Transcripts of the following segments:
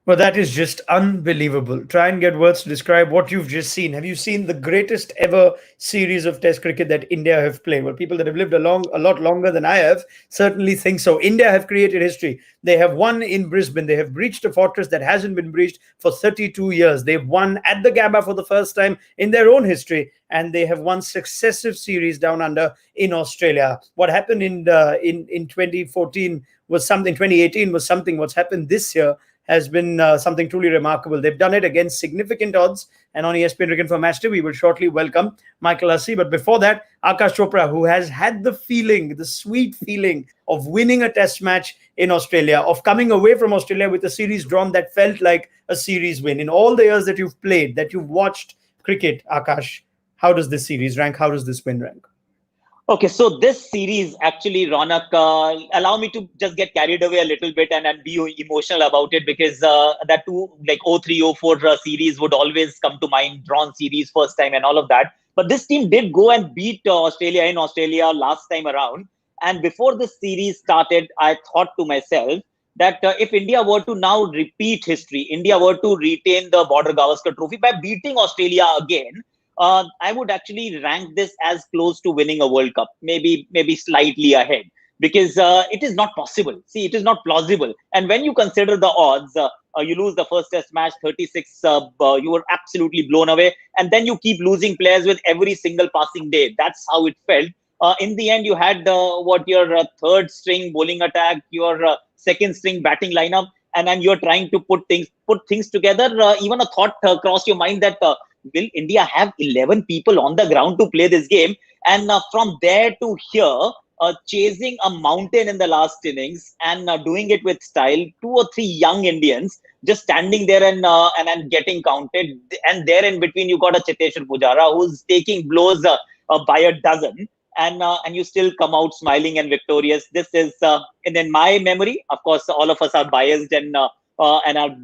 Well, that is just unbelievable. Try and get words to describe what you've just seen. Have you seen the greatest ever series of Test cricket that India have played? Well, people that have lived a lot longer than I have certainly think so. India have created history. They have won in Brisbane. They have breached a fortress that hasn't been breached for 32 years. They've won at the Gabba for the first time in their own history, and they have won successive series down under in Australia. What happened in 2014 was something. 2018 was something. What's happened this year has been something truly remarkable. They've done it against significant odds. And on ESPN Cricket for Match Day, we will shortly welcome Michael Hussey. But before that, Akash Chopra, who has had the feeling, the sweet feeling of winning a test match in Australia, of coming away from Australia with a series drawn that felt like a series win. In all the years that you've played, that you've watched cricket, Akash, how does this series rank? How does this win rank? Okay, so this series actually, Ronak, allow me to just get carried away a little bit and be emotional about it because that two, like 0304 series would always come to mind, drawn series first time and all of that. But this team did go and beat Australia in Australia last time around. And before this series started, I thought to myself that if India were to now repeat history, India were to retain the Border Gavaskar Trophy by beating Australia again, I would actually rank this as close to winning a World Cup, maybe slightly ahead, because it is not possible. See, it is not plausible. And when you consider the odds, you lose the first Test match, 36. You were absolutely blown away, and then you keep losing players with every single passing day. That's how it felt. In the end, you had what your third string bowling attack, your second string batting lineup, and then you're trying to put things together. Even a thought crossed your mind that will India have 11 people on the ground to play this game? And from there to here, chasing a mountain in the last innings and doing it with style, two or three young Indians just standing there and getting counted. And there in between, you got a Cheteshwar Pujara who's taking blows by a dozen. And you still come out smiling and victorious. This is, and in my memory, of course, all of us are biased and are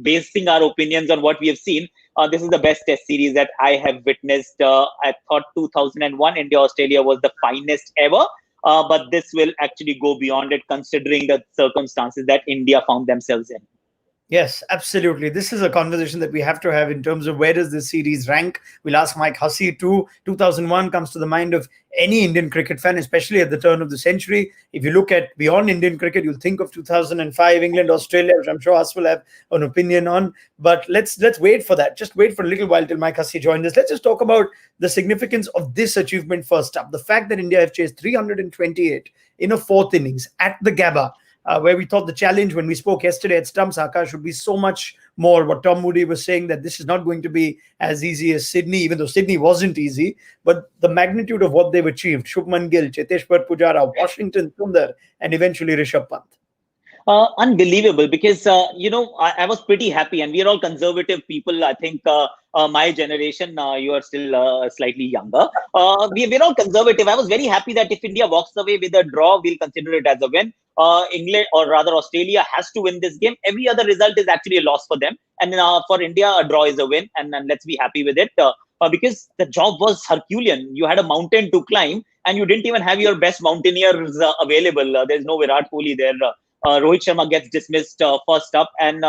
basing our opinions on what we have seen. This is the best test series that I have witnessed. I thought 2001 India Australia was the finest ever, but this will actually go beyond it considering the circumstances that India found themselves in. Yes, absolutely. This is a conversation that we have to have in terms of where does this series rank. We'll ask Mike Hussey too. 2001 comes to the mind of any Indian cricket fan, especially at the turn of the century. If you look at beyond Indian cricket, you'll think of 2005 England Australia, which I'm sure Huss will have an opinion on. But let's wait for that. Just wait for a little while till Mike Hussey joins us. Let's just talk about the significance of this achievement first up. The fact that India have chased 328 in a fourth innings at the Gabba, where we thought the challenge when we spoke yesterday at Stumps, Akash, would be so much more. What Tom Moody was saying, that this is not going to be as easy as Sydney, even though Sydney wasn't easy. But the magnitude of what they've achieved, Shubman Gill, Cheteshwar Pujara, Washington Sundar, and eventually Rishabh Pant. Unbelievable because I was pretty happy, and we are all conservative people. I think my generation, you are still slightly younger. We're all conservative. I was very happy that if India walks away with a draw, we'll consider it as a win. England, or rather Australia, has to win this game. Every other result is actually a loss for them, and for India, a draw is a win, and let's be happy with it. Because the job was Herculean. You had a mountain to climb, and you didn't even have your best mountaineers available. There's no Virat Kohli there. Rohit Sharma gets dismissed first up, and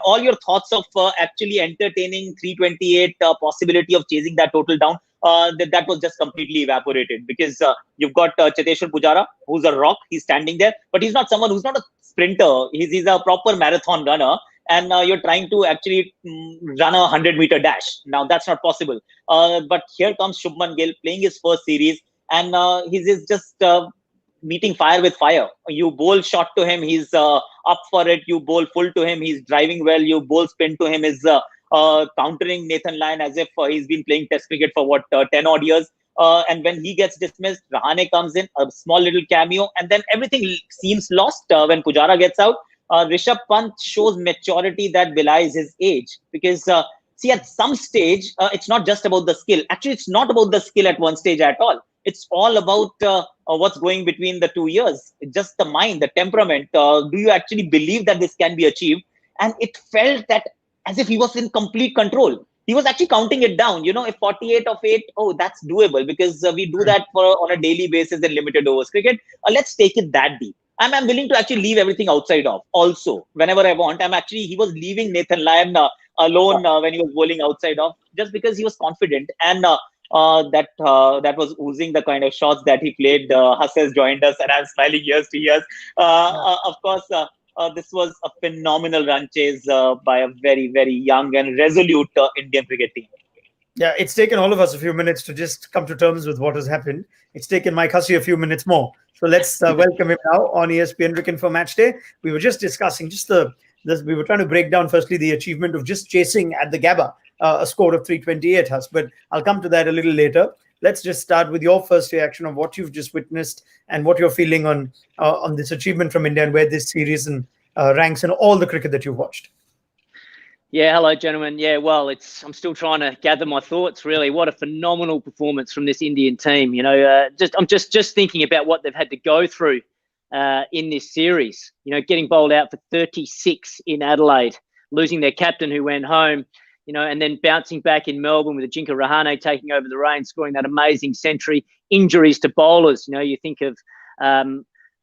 all your thoughts of actually entertaining 328 possibility of chasing that total down, that was just completely evaporated because you've got Cheteshwar Pujara, who's a rock. He's standing there, but he's not someone who's not a sprinter. He's a proper marathon runner. And you're trying to actually run a 100-meter dash. Now, that's not possible. But here comes Shubman Gill playing his first series, and he's just meeting fire with fire. You bowl short to him, he's up for it. You bowl full to him, he's driving well. You bowl spin to him, is countering Nathan Lyon as if he's been playing Test cricket for 10 odd years. And when he gets dismissed, Rahane comes in, a small little cameo, and then everything seems lost when Pujara gets out. Rishabh Pant shows maturity that belies his age because see, at some stage, it's not just about the skill. Actually, it's not about the skill at one stage at all. It's all about what's going between the 2 years. It's just the mind, the temperament. Do you actually believe that this can be achieved? And it felt that as if he was in complete control. He was actually counting it down. If 48 of 8, oh, that's doable because we do that on a daily basis in limited overs cricket. Let's take it that deep. I'm willing to actually leave everything outside off. Also, whenever I want, he was leaving Nathan Lyon alone when he was bowling outside off, just because he was confident. And that was oozing the kind of shots that he played. Huss has joined us, and I'm smiling years to years. Of course, this was a phenomenal run chase by a very, very young and resolute Indian cricket team. Yeah, it's taken all of us a few minutes to just come to terms with what has happened. It's taken Mike Hussey a few minutes more. So let's welcome him now on ESPN Cricket for Match Day. We were just discussing we were trying to break down firstly the achievement of just chasing at the Gabba, a score of 328, Huss, but I'll come to that a little later. Let's just start with your first reaction of what you've just witnessed and what you're feeling on this achievement from India and where this series ranks in all the cricket that you've watched. Yeah, hello, gentlemen. Yeah, well, I'm still trying to gather my thoughts. Really, what a phenomenal performance from this Indian team. You know, I'm just thinking about what they've had to go through in this series. You know, getting bowled out for 36 in Adelaide, losing their captain who went home. You know, and then bouncing back in Melbourne with Ajinkya Rahane taking over the reins, scoring that amazing century. Injuries to bowlers. You know, you think of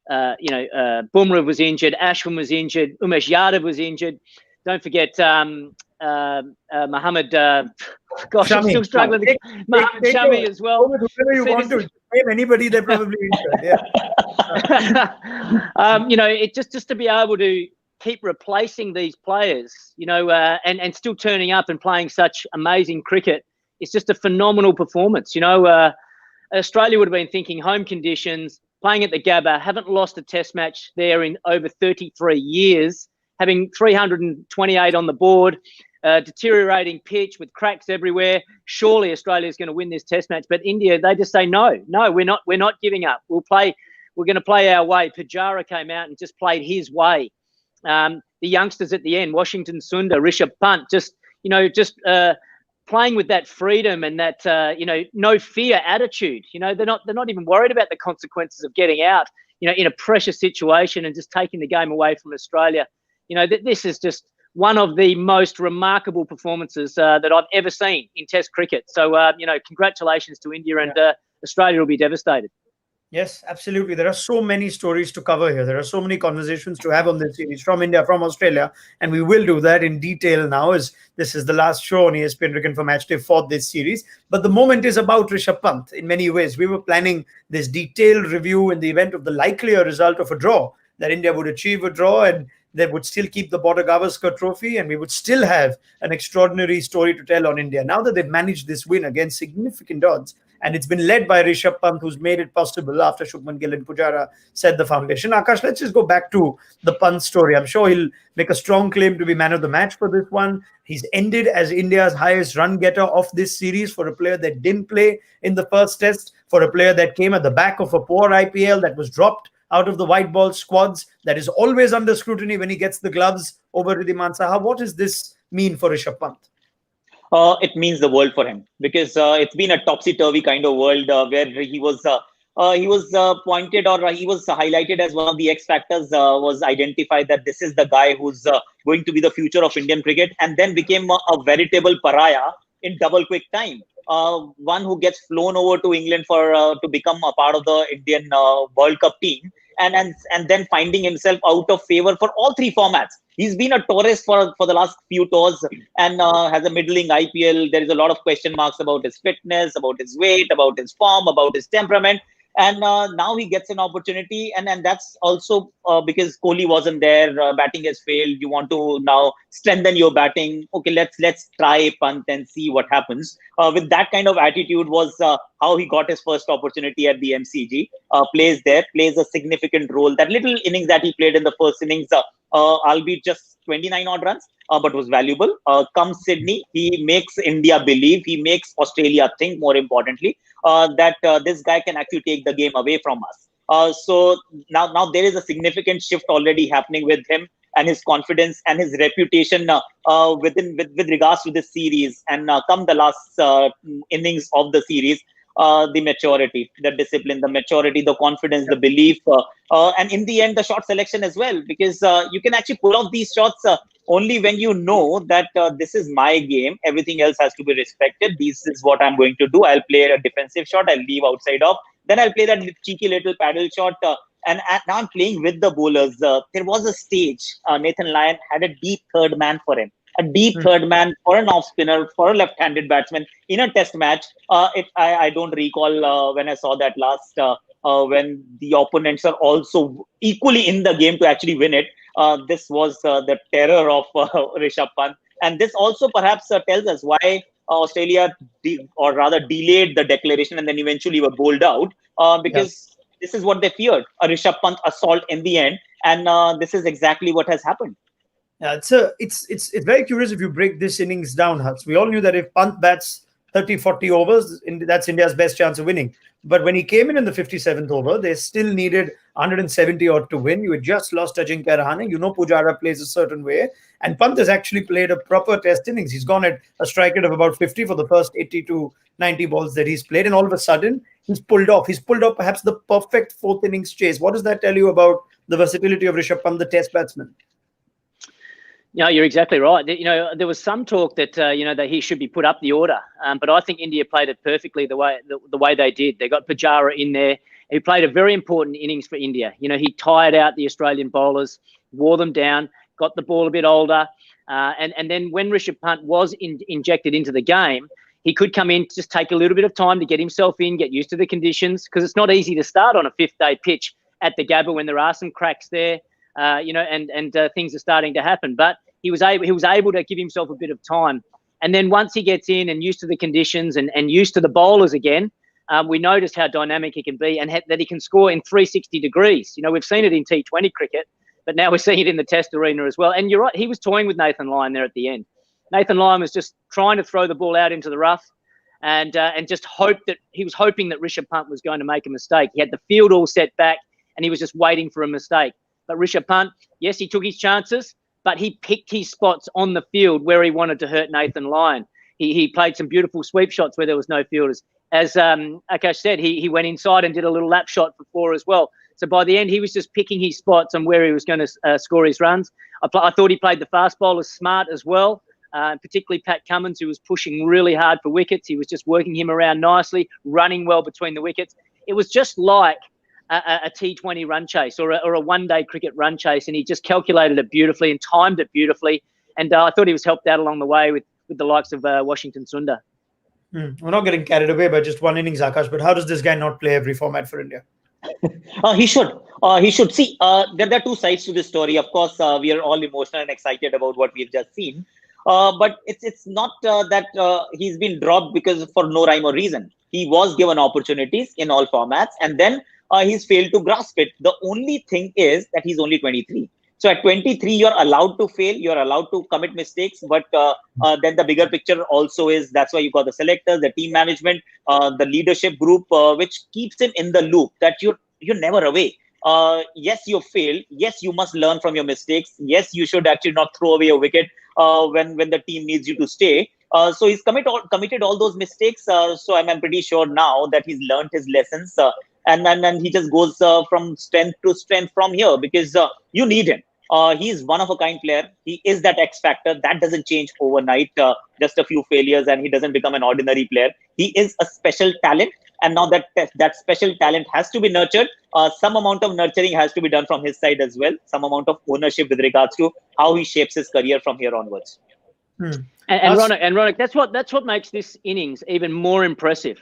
Bumrah was injured, Ashwin was injured, Umesh Yadav was injured. Don't forget Mohammed. Gosh, I'm still struggling. Mohammed Shami as well. Whoever you want to name anybody, they're probably injured. Yeah. You know, it just to be able to keep replacing these players, you know, and still turning up and playing such amazing cricket. It's just a phenomenal performance. You know, Australia would have been thinking home conditions, playing at the Gabba, haven't lost a test match there in over 33 years. Having 328 on the board, deteriorating pitch with cracks everywhere. Surely Australia is going to win this test match, but India, they just say no, we're not giving up. We're going to play our way. Pujara came out and just played his way. The youngsters at the end, Washington Sundar, Rishabh Pant, just playing with that freedom and that no fear attitude. You know, they're not even worried about the consequences of getting out. You know, in a pressure situation and just taking the game away from Australia. You know, this is just one of the most remarkable performances that I've ever seen in Test cricket. So, you know, congratulations to India, and Australia will be devastated. Yes, absolutely. There are so many stories to cover here. There are so many conversations to have on this series from India, from Australia, and we will do that in detail now, as this is the last show on ESPN Cricket for Match Day for this series. But the moment is about Rishabh Pant in many ways. We were planning this detailed review in the event of the likelier result of a draw, that India would achieve a draw and they would still keep the Border Gavaskar trophy, and we would still have an extraordinary story to tell on India. Now that they've managed this win against significant odds, and it's been led by Rishabh Pant, who's made it possible after Shubman Gill and Pujara set the foundation. Akash, let's just go back to the Pant story. I'm sure he'll make a strong claim to be man of the match for this one. He's ended as India's highest run getter of this series for a player that didn't play in the first test, for a player that came at the back of a poor IPL, that was dropped out of the white ball squads, that is always under scrutiny when he gets the gloves over Ridhiman Saha. What does this mean for Rishabh Pant? It means the world for him, because it's been a topsy-turvy kind of world where he was pointed, or he was highlighted as one of the X factors, was identified that this is the guy who's going to be the future of Indian cricket, and then became a veritable pariah in double quick time. One who gets flown over to England to become a part of the Indian World Cup team, and then finding himself out of favor for all three formats. He's been a tourist for the last few tours, and has a middling IPL. There is a lot of question marks about his fitness, about his weight, about his form, about his temperament. And now he gets an opportunity, and that's also because Kohli wasn't there. Batting has failed. You want to now strengthen your batting. Okay, let's try Pant and see what happens. With that kind of attitude was how he got his first opportunity at the MCG. Plays a significant role. That little innings that he played in the first innings, albeit just 29 odd runs, but was valuable. Come Sydney, he makes India believe. He makes Australia think, more importantly, that this guy can actually take the game away from us. So now there is a significant shift already happening with him and his confidence and his reputation with regards to this series. And come the last innings of the series, the maturity, the discipline, the maturity, the confidence, the belief, and in the end, the shot selection as well, because you can actually pull off these shots only when you know that this is my game. Everything else has to be respected. This is what I'm going to do. I'll play a defensive shot. I'll leave outside off. Then I'll play that cheeky little paddle shot now I'm playing with the bowlers. There was a stage, Nathan Lyon had a deep third man for him. A deep third man for an off spinner, for a left-handed batsman in a test match. I don't recall when I saw that last, when the opponents are also equally in the game to actually win it. This was the terror of Rishabh Pant. And this also perhaps tells us why Australia, or rather delayed the declaration and then eventually were bowled out, because this is what they feared, a Rishabh Pant assault in the end. And this is exactly what has happened. Yeah, it's very curious if you break this innings down, Hutz. We all knew that if Pant bats 30, 40 overs, that's India's best chance of winning. But when he came in the 57th over, they still needed 170 odd to win. You had just lost Ajinkya Rahane. You know Pujara plays a certain way. And Pant has actually played a proper test innings. He's gone at a strike rate of about 50 for the first 80 to 90 balls that he's played. And all of a sudden, he's pulled off. He's pulled off perhaps the perfect fourth innings chase. What does that tell you about the versatility of Rishabh Pant, the test batsman? No, you're exactly right. There was some talk that that he should be put up the order, but I think India played it perfectly the way they did. They got Pujara in there. He played a very important innings for India. He tired out the Australian bowlers, wore them down, got the ball a bit older, and then when Rishabh Pant was injected into the game, he could come in, just take a little bit of time to get himself in, get used to the conditions, because it's not easy to start on a fifth-day pitch at the Gabba when there are some cracks there. And things are starting to happen. But he was able to give himself a bit of time. And then once he gets in and used to the conditions and used to the bowlers again, we noticed how dynamic he can be and that he can score in 360 degrees. We've seen it in T20 cricket, but now we're seeing it in the Test arena as well. And you're right, he was toying with Nathan Lyon there at the end. Nathan Lyon was just trying to throw the ball out into the rough and just hoping that Rishabh Pant was going to make a mistake. He had the field all set back and he was just waiting for a mistake. But Rishabh Pant, yes, he took his chances, but he picked his spots on the field where he wanted to hurt Nathan Lyon. He played some beautiful sweep shots where there was no fielders. As Akash said, he went inside and did a little lap shot for 4 as well. So by the end, he was just picking his spots on where he was going to score his runs. I thought he played the fast bowlers smart as well, particularly Pat Cummins, who was pushing really hard for wickets. He was just working him around nicely, running well between the wickets. It was just like a T20 run chase or a one-day cricket run chase, and he just calculated it beautifully and timed it beautifully. And I thought he was helped out along the way with the likes of Washington Sundar. We're not getting carried away by just one innings, Akash, but how does this guy not play every format for India? He should. He should. See, there are two sides to this story. Of course, we are all emotional and excited about what we've just seen. But it's not that he's been dropped for no rhyme or reason. He was given opportunities in all formats, and then he's failed to grasp it. The only thing is that he's only 23. So at 23, you're allowed to fail. You're allowed to commit mistakes. But then the bigger picture also is that's why you got the selectors, the team management, the leadership group, which keeps him in the loop that you're never away. Yes, you failed. Yes, you must learn from your mistakes. Yes, you should actually not throw away a wicket when the team needs you to stay. So he's committed all those mistakes. So I'm pretty sure now that he's learned his lessons. And he just goes from strength to strength from here because you need him. He's one of a kind player. He is that X factor. That doesn't change overnight. Just a few failures and he doesn't become an ordinary player. He is a special talent. And now that special talent has to be nurtured. Some amount of nurturing has to be done from his side as well. Some amount of ownership with regards to how he shapes his career from here onwards. And Ronak, that's what makes this innings even more impressive,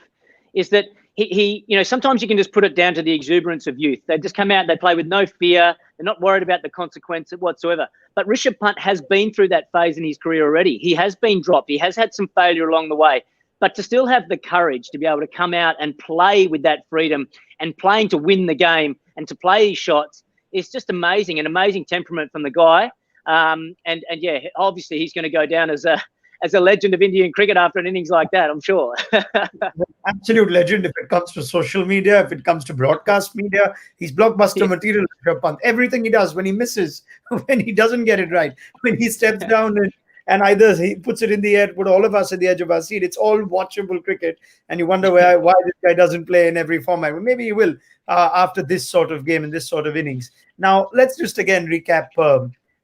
is that he sometimes you can just put it down to the exuberance of youth. They just come out, they play with no fear. They're not worried about the consequences whatsoever. But Rishabh Pant has been through that phase in his career already. He has been dropped. He has had some failure along the way. But to still have the courage to be able to come out and play with that freedom and playing to win the game and to play these shots is just amazing. An amazing temperament from the guy. And yeah, obviously he's going to go down as a legend of Indian cricket after an innings like that, I'm sure. Absolute legend if it comes to social media, if it comes to broadcast media. He's blockbuster material, Rishabh Pant. Everything he does, when he misses, when he doesn't get it right, when he steps down and either he puts it in the air, put all of us at the edge of our seat, it's all watchable cricket. And you wonder why this guy doesn't play in every format. Well, maybe he will after this sort of game and this sort of innings. Now, let's just again recap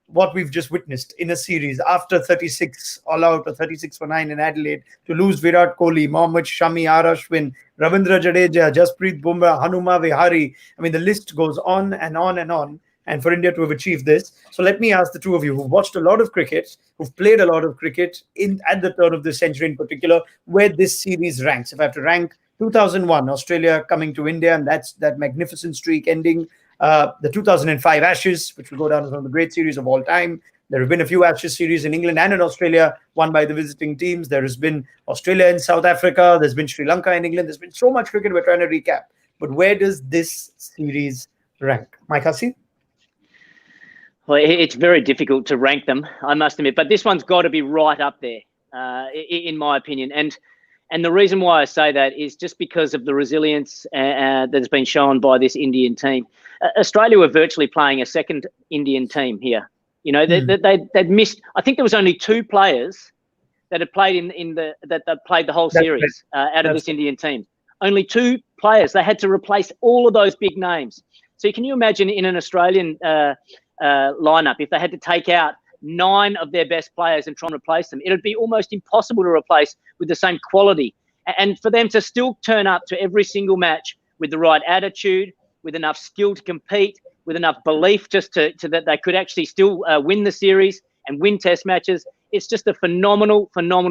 what we've just witnessed in a series after 36 all out or 36 for 9 in Adelaide, to lose Virat Kohli, Mohammad Shami, R. Ashwin, Ravindra Jadeja, Jasprit Bumrah, Hanuma Vihari. I mean, the list goes on and on and on. And for India to have achieved this. So let me ask the two of you who've watched a lot of cricket, who've played a lot of cricket in at the turn of this century in particular, where this series ranks. If I have to rank 2001, Australia coming to India, and that's that magnificent streak ending. The 2005 Ashes, which will go down as one of the great series of all time. There have been a few Ashes series in England and in Australia, won by the visiting teams. There has been Australia and South Africa. There's been Sri Lanka and England. There's been so much cricket we're trying to recap. But where does this series rank? Mike Hussey? Well, it's very difficult to rank them, I must admit. But this one's got to be right up there, in my opinion. And the reason why I say that is just because of the resilience that has been shown by this Indian team. Australia were virtually playing a second Indian team here. You know, they'd missed. I think there was only 2 players that had played that played the whole series out of this Indian team. Only 2 players. They had to replace all of those big names. So can you imagine in an Australian lineup, if they had to take out 9 of their best players and try and replace them, it would be almost impossible to replace with the same quality. And for them to still turn up to every single match with the right attitude, with enough skill to compete, with enough belief just to that they could actually still win the series and win test matches, it's just a phenomenal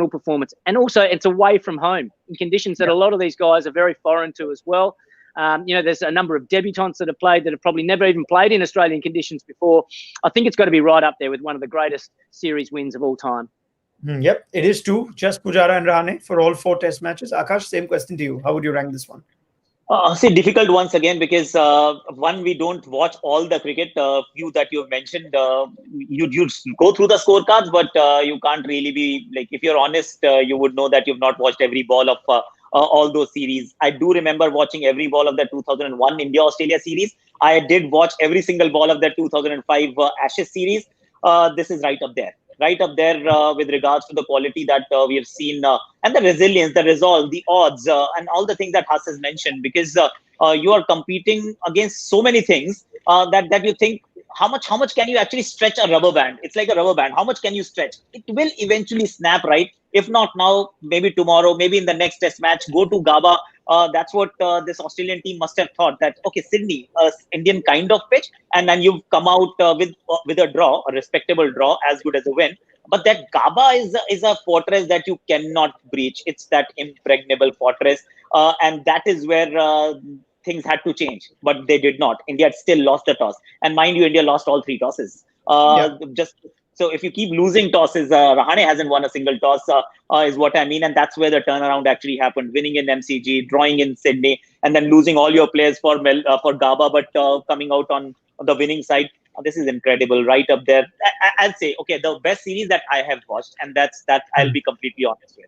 performance. And also it's away from home in conditions that a lot of these guys are very foreign to as well. You know, there's a number of debutants that have played that have probably never even played in Australian conditions before. I think it's got to be right up there with one of the greatest series wins of all time. Yep, it is too. Just Pujara and Rahane for all 4 test matches. Akash, same question to you. How would you rank this one? See, difficult once again because one, we don't watch all the cricket. Few that you've mentioned, you go through the scorecards, but you can't really be like, if you're honest, you would know that you've not watched every ball of all those series. I do remember watching every ball of the 2001 India-Australia series. I did watch every single ball of the 2005 Ashes series. This is right up there with regards to the quality that we have seen and the resilience, the resolve, the odds, and all the things that Huss has mentioned. Because you are competing against so many things that you think, how much can you actually stretch a rubber band? It's like a rubber band. How much can you stretch? It will eventually snap, right? If not now, maybe tomorrow, maybe in the next test match, go to Gaba. That's what this Australian team must have thought, that, okay, Sydney, Indian kind of pitch, and then you've come out with a draw, a respectable draw, as good as a win. But that Gaba is a fortress that you cannot breach. It's that impregnable fortress. And that is where things had to change, but they did not. India had still lost the toss. And mind you, India lost all 3 tosses. So if you keep losing tosses, Rahane hasn't won a single toss, is what I mean. And that's where the turnaround actually happened, winning in MCG, drawing in Sydney, and then losing all your players for Gaba, but coming out on the winning side. This is incredible, right up there. I'll say, okay, the best series that I have watched, and that I'll be completely honest with.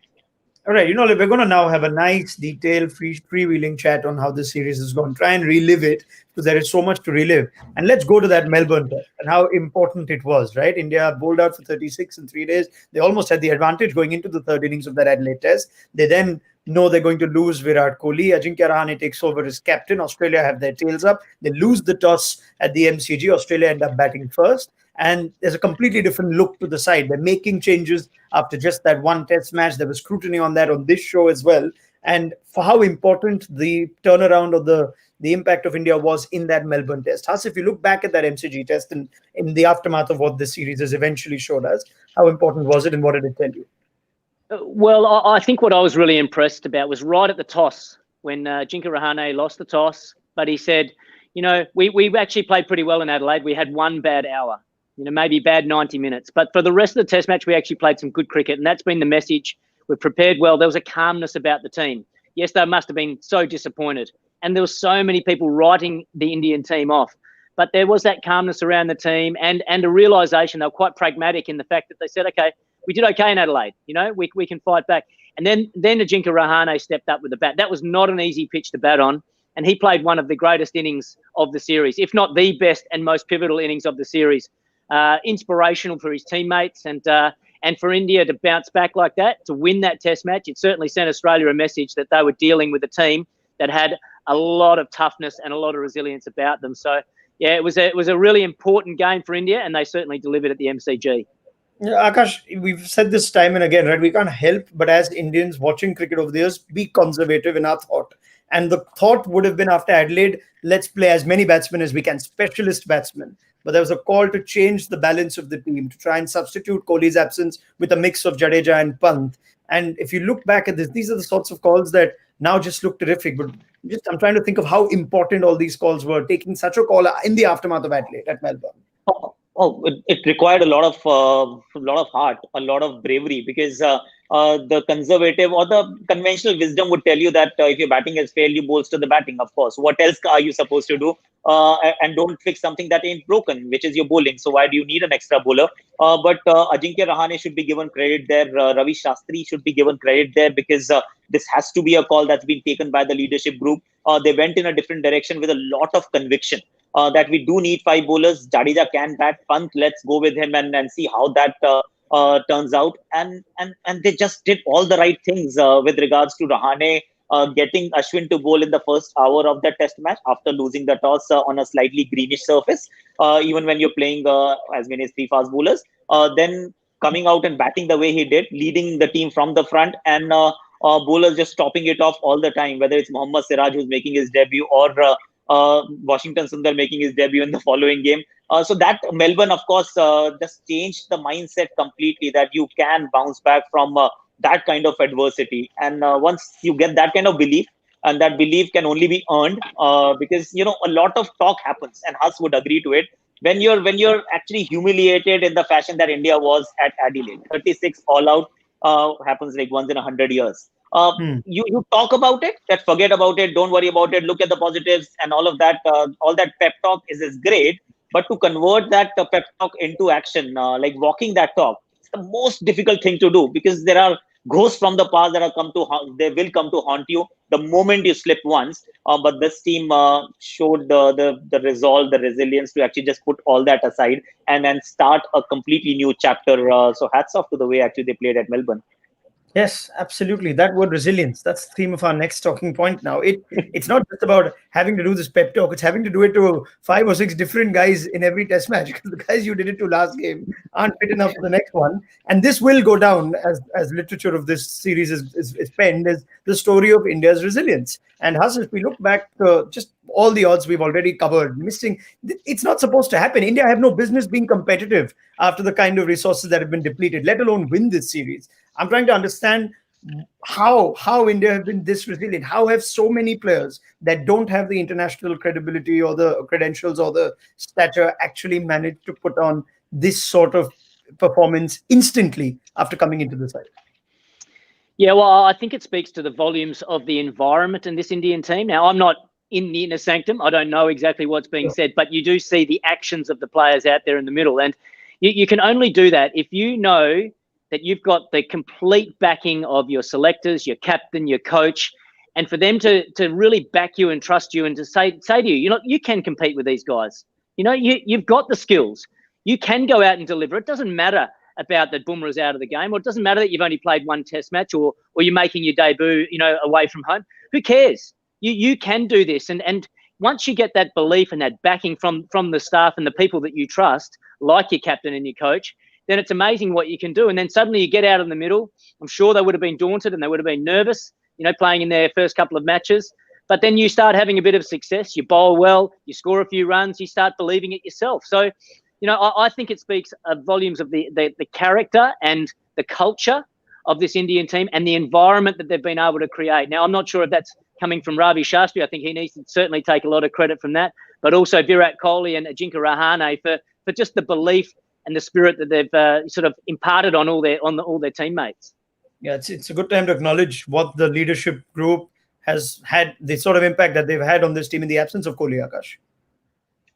All right, we're going to now have a nice, detailed, freewheeling chat on how this series is going. Try and relive it, because there is so much to relive. And let's go to that Melbourne test and how important it was, right? India bowled out for 36 in 3 days. They almost had the advantage going into the 3rd innings of that Adelaide test. They then know they're going to lose Virat Kohli. Ajinkya Rahane takes over as captain. Australia have their tails up. They lose the toss at the MCG. Australia end up batting first. And there's a completely different look to the side. They're making changes after just that one test match. There was scrutiny on that on this show as well. And for how important the turnaround of the impact of India was in that Melbourne test. Huss, if you look back at that MCG test and in the aftermath of what this series has eventually showed us, how important was it and what did it tell you? Well, I think what I was really impressed about was right at the toss when Ajinkya Rahane lost the toss. But he said, you know, we actually played pretty well in Adelaide. We had one bad hour. Maybe bad 90 minutes. But for the rest of the test match, we actually played some good cricket. And that's been the message. We've prepared well. There was a calmness about the team. Yes, they must have been so disappointed. And there were so many people writing the Indian team off. But there was that calmness around the team and a realisation. They were quite pragmatic in the fact that they said, okay, we did okay in Adelaide. We can fight back. And then Ajinkya Rahane stepped up with the bat. That was not an easy pitch to bat on. And he played one of the greatest innings of the series, if not the best and most pivotal innings of the series. Inspirational for his teammates and for India to bounce back like that, to win that test match. It certainly sent Australia a message that they were dealing with a team that had a lot of toughness and a lot of resilience about them. So yeah, it was a really important game for India, and they certainly delivered at the MCG. Yeah, Akash, we've said this time and again, right? We can't help but, as Indians watching cricket over the years, be conservative in our thought. And the thought would have been, after Adelaide, let's play as many batsmen as we can, specialist batsmen. But there was a call to change the balance of the team, to try and substitute Kohli's absence with a mix of Jadeja and Pant. And if you look back at this, these are the sorts of calls that now just look terrific. But just I'm trying to think of how important all these calls were, taking such a call in the aftermath of Adelaide at Melbourne. It required a lot of heart, a lot of bravery, because the conservative or the conventional wisdom would tell you that if your batting has failed, you bolster the batting. Of course, what else are you supposed to do? And don't fix something that ain't broken, which is your bowling. So why do you need an extra bowler? But Ajinkya Rahane should be given credit there. Ravi Shastri should be given credit there, because this has to be a call that's been taken by the leadership group. They went in a different direction with a lot of conviction. That we do need 5 bowlers. Jadeja can bat. Pant, let's go with him and see how that turns out. And they just did all the right things with regards to Rahane getting Ashwin to bowl in the first hour of that test match after losing the toss on a slightly greenish surface. Even when you're playing as many as 3 fast bowlers, then coming out and batting the way he did, leading the team from the front, and bowlers just stopping it off all the time, whether it's Mohammad Siraj who's making his debut, or Washington Sundar making his debut in the following game. So that Melbourne, of course, just changed the mindset completely, that you can bounce back from that kind of adversity. And once you get that kind of belief, and that belief can only be earned, because a lot of talk happens, and Huss would agree to it. When you're actually humiliated in the fashion that India was at Adelaide, 36 all out happens like once in 100 years. You talk about it, that forget about it, don't worry about it, look at the positives and all of that. All that pep talk is great, but to convert that pep talk into action, like walking that talk, it's the most difficult thing to do, because there are ghosts from the past that they will come to haunt you the moment you slip once. But this team showed the resolve, the resilience to actually just put all that aside and then start a completely new chapter. So hats off to the way actually they played at Melbourne. Yes, absolutely. That word resilience, that's the theme of our next talking point now. It's not just about having to do this pep talk, it's having to do it to 5 or 6 different guys in every test match, because the guys you did it to last game aren't fit enough for the next one. And this will go down as literature of this series is penned, as the story of India's resilience. And Huss, if we look back to just all the odds we've already covered, it's not supposed to happen. India have no business being competitive after the kind of resources that have been depleted, let alone win this series. I'm trying to understand how India have been this resilient. How have so many players that don't have the international credibility or the credentials or the stature actually managed to put on this sort of performance instantly after coming into the side? Yeah, well, I think it speaks to the volumes of the environment in this Indian team. Now, I'm not in the inner sanctum. I don't know exactly what's being said, but you do see the actions of the players out there in the middle. And you can only do that if you know that you've got the complete backing of your selectors, your captain, your coach, and for them to really back you and trust you and to say to you, you can compete with these guys. You've got the skills. You can go out and deliver. It doesn't matter about that Bumrah's out of the game, or it doesn't matter that you've only played 1 test match, or you're making your debut, away from home. Who cares? You can do this. And once you get that belief and that backing from the staff and the people that you trust, like your captain and your coach, then it's amazing what you can do. And then suddenly you get out in the middle. I'm sure they would have been daunted and they would have been nervous, playing in their first couple of matches. But then you start having a bit of success. You bowl well, you score a few runs, you start believing it yourself. So, I think it speaks volumes of the character and the culture of this Indian team and the environment that they've been able to create. Now, I'm not sure if that's coming from Ravi Shastri. I think he needs to certainly take a lot of credit from that, but also Virat Kohli and Ajinkya Rahane for just the belief and the spirit that they've sort of imparted on all their teammates. Yeah, it's a good time to acknowledge what the leadership group has had, the sort of impact that they've had on this team in the absence of Kohli, Akash.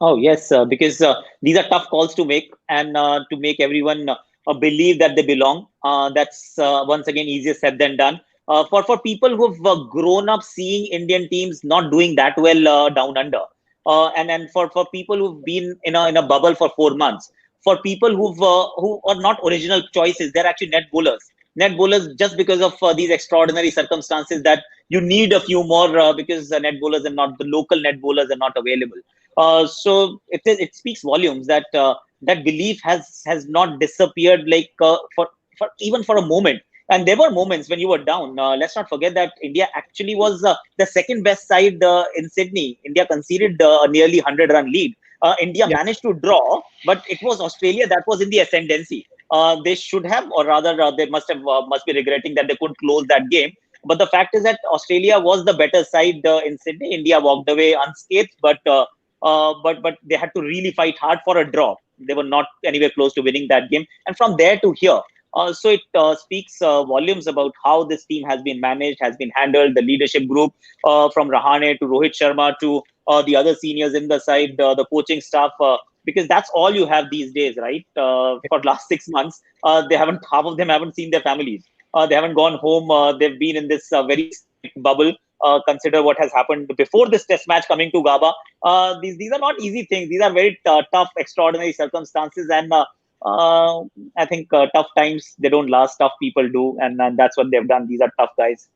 Oh, yes, because these are tough calls to make, and to make everyone believe that they belong. That's once again easier said than done. For people who've grown up seeing Indian teams not doing that well down under, and for people who've been in a bubble for 4 months, for people who are not original choices, they're actually net bowlers. Net bowlers just because of these extraordinary circumstances that you need a few more because net bowlers are not, the local net bowlers are not available. So it speaks volumes that that belief has not disappeared, like for even for a moment. And there were moments when you were down. Let's not forget that India actually was the second best side in Sydney. India conceded a nearly 100-run lead. India Yeah. managed to draw, but it was Australia that was in the ascendancy. They should have, or rather, they must be regretting that they couldn't close that game. But the fact is that Australia was the better side in Sydney. India walked away unscathed, but they had to really fight hard for a draw. They were not anywhere close to winning that game. And from there to here, so it speaks volumes about how this team has been managed, has been handled, the leadership group from Rahane to Rohit Sharma to the other seniors in the side, the coaching staff, because that's all you have these days, right? For last 6 months, half of them haven't seen their families. They haven't gone home. They've been in this very strict bubble. Consider what has happened before this test match coming to Gaba. These are not easy things. These are very tough, extraordinary circumstances, and I think tough times, they don't last. Tough people do, and that's what they've done. These are tough guys.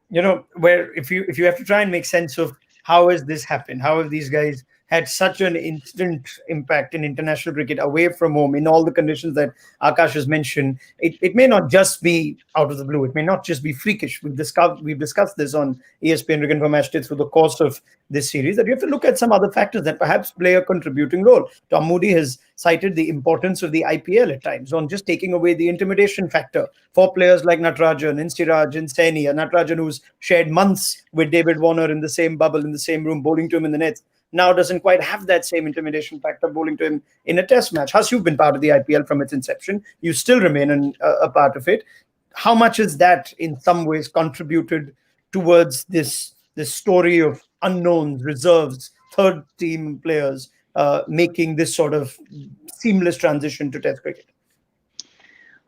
Where if you have to try and make sense of how has this happened, how have these guys had such an instant impact in international cricket away from home in all the conditions that Akash has mentioned, it may not just be out of the blue, it may not just be freakish. We've discussed this on ESPN Cricket for Match Day through the course of this series, that you have to look at some other factors that perhaps play a contributing role. Tom Moody has cited the importance of the IPL at times on just taking away the intimidation factor for players like Natarajan and Siraj and Saini. Natarajan, who's shared months with David Warner in the same bubble, in the same room, bowling to him in the nets, now doesn't quite have that same intimidation factor bowling to him in a test match. Has, you've been part of the IPL from its inception. You still remain a part of it. How much has that in some ways contributed towards this story of unknowns, reserves, third team players making this sort of seamless transition to test cricket?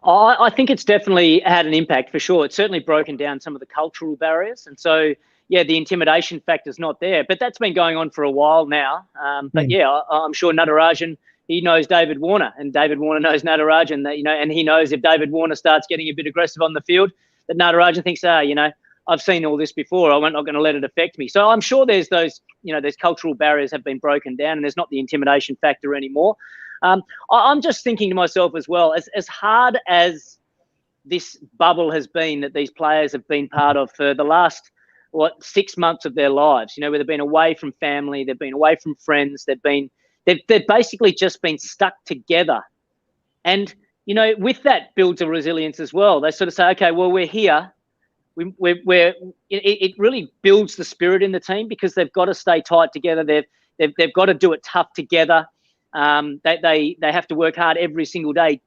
I think it's definitely had an impact for sure. It's certainly broken down some of the cultural barriers. And so, yeah, the intimidation factor's not there. But that's been going on for a while now. But yeah, I'm sure Natarajan, he knows David Warner, and David Warner knows Natarajan, that, and he knows if David Warner starts getting a bit aggressive on the field, that Natarajan thinks, I've seen all this before. I'm not going to let it affect me. So I'm sure there's those, those cultural barriers have been broken down, and there's not the intimidation factor anymore. I'm just thinking to myself as well, as hard as this bubble has been that these players have been part of for the last 6 months of their lives, where they've been away from family, they've been away from friends, they've basically just been stuck together. And with that builds a resilience as well. They sort of say, okay, well, we're here. It really builds the spirit in the team, because they've got to stay tight together. They've got to do it tough together. They have to work hard every single day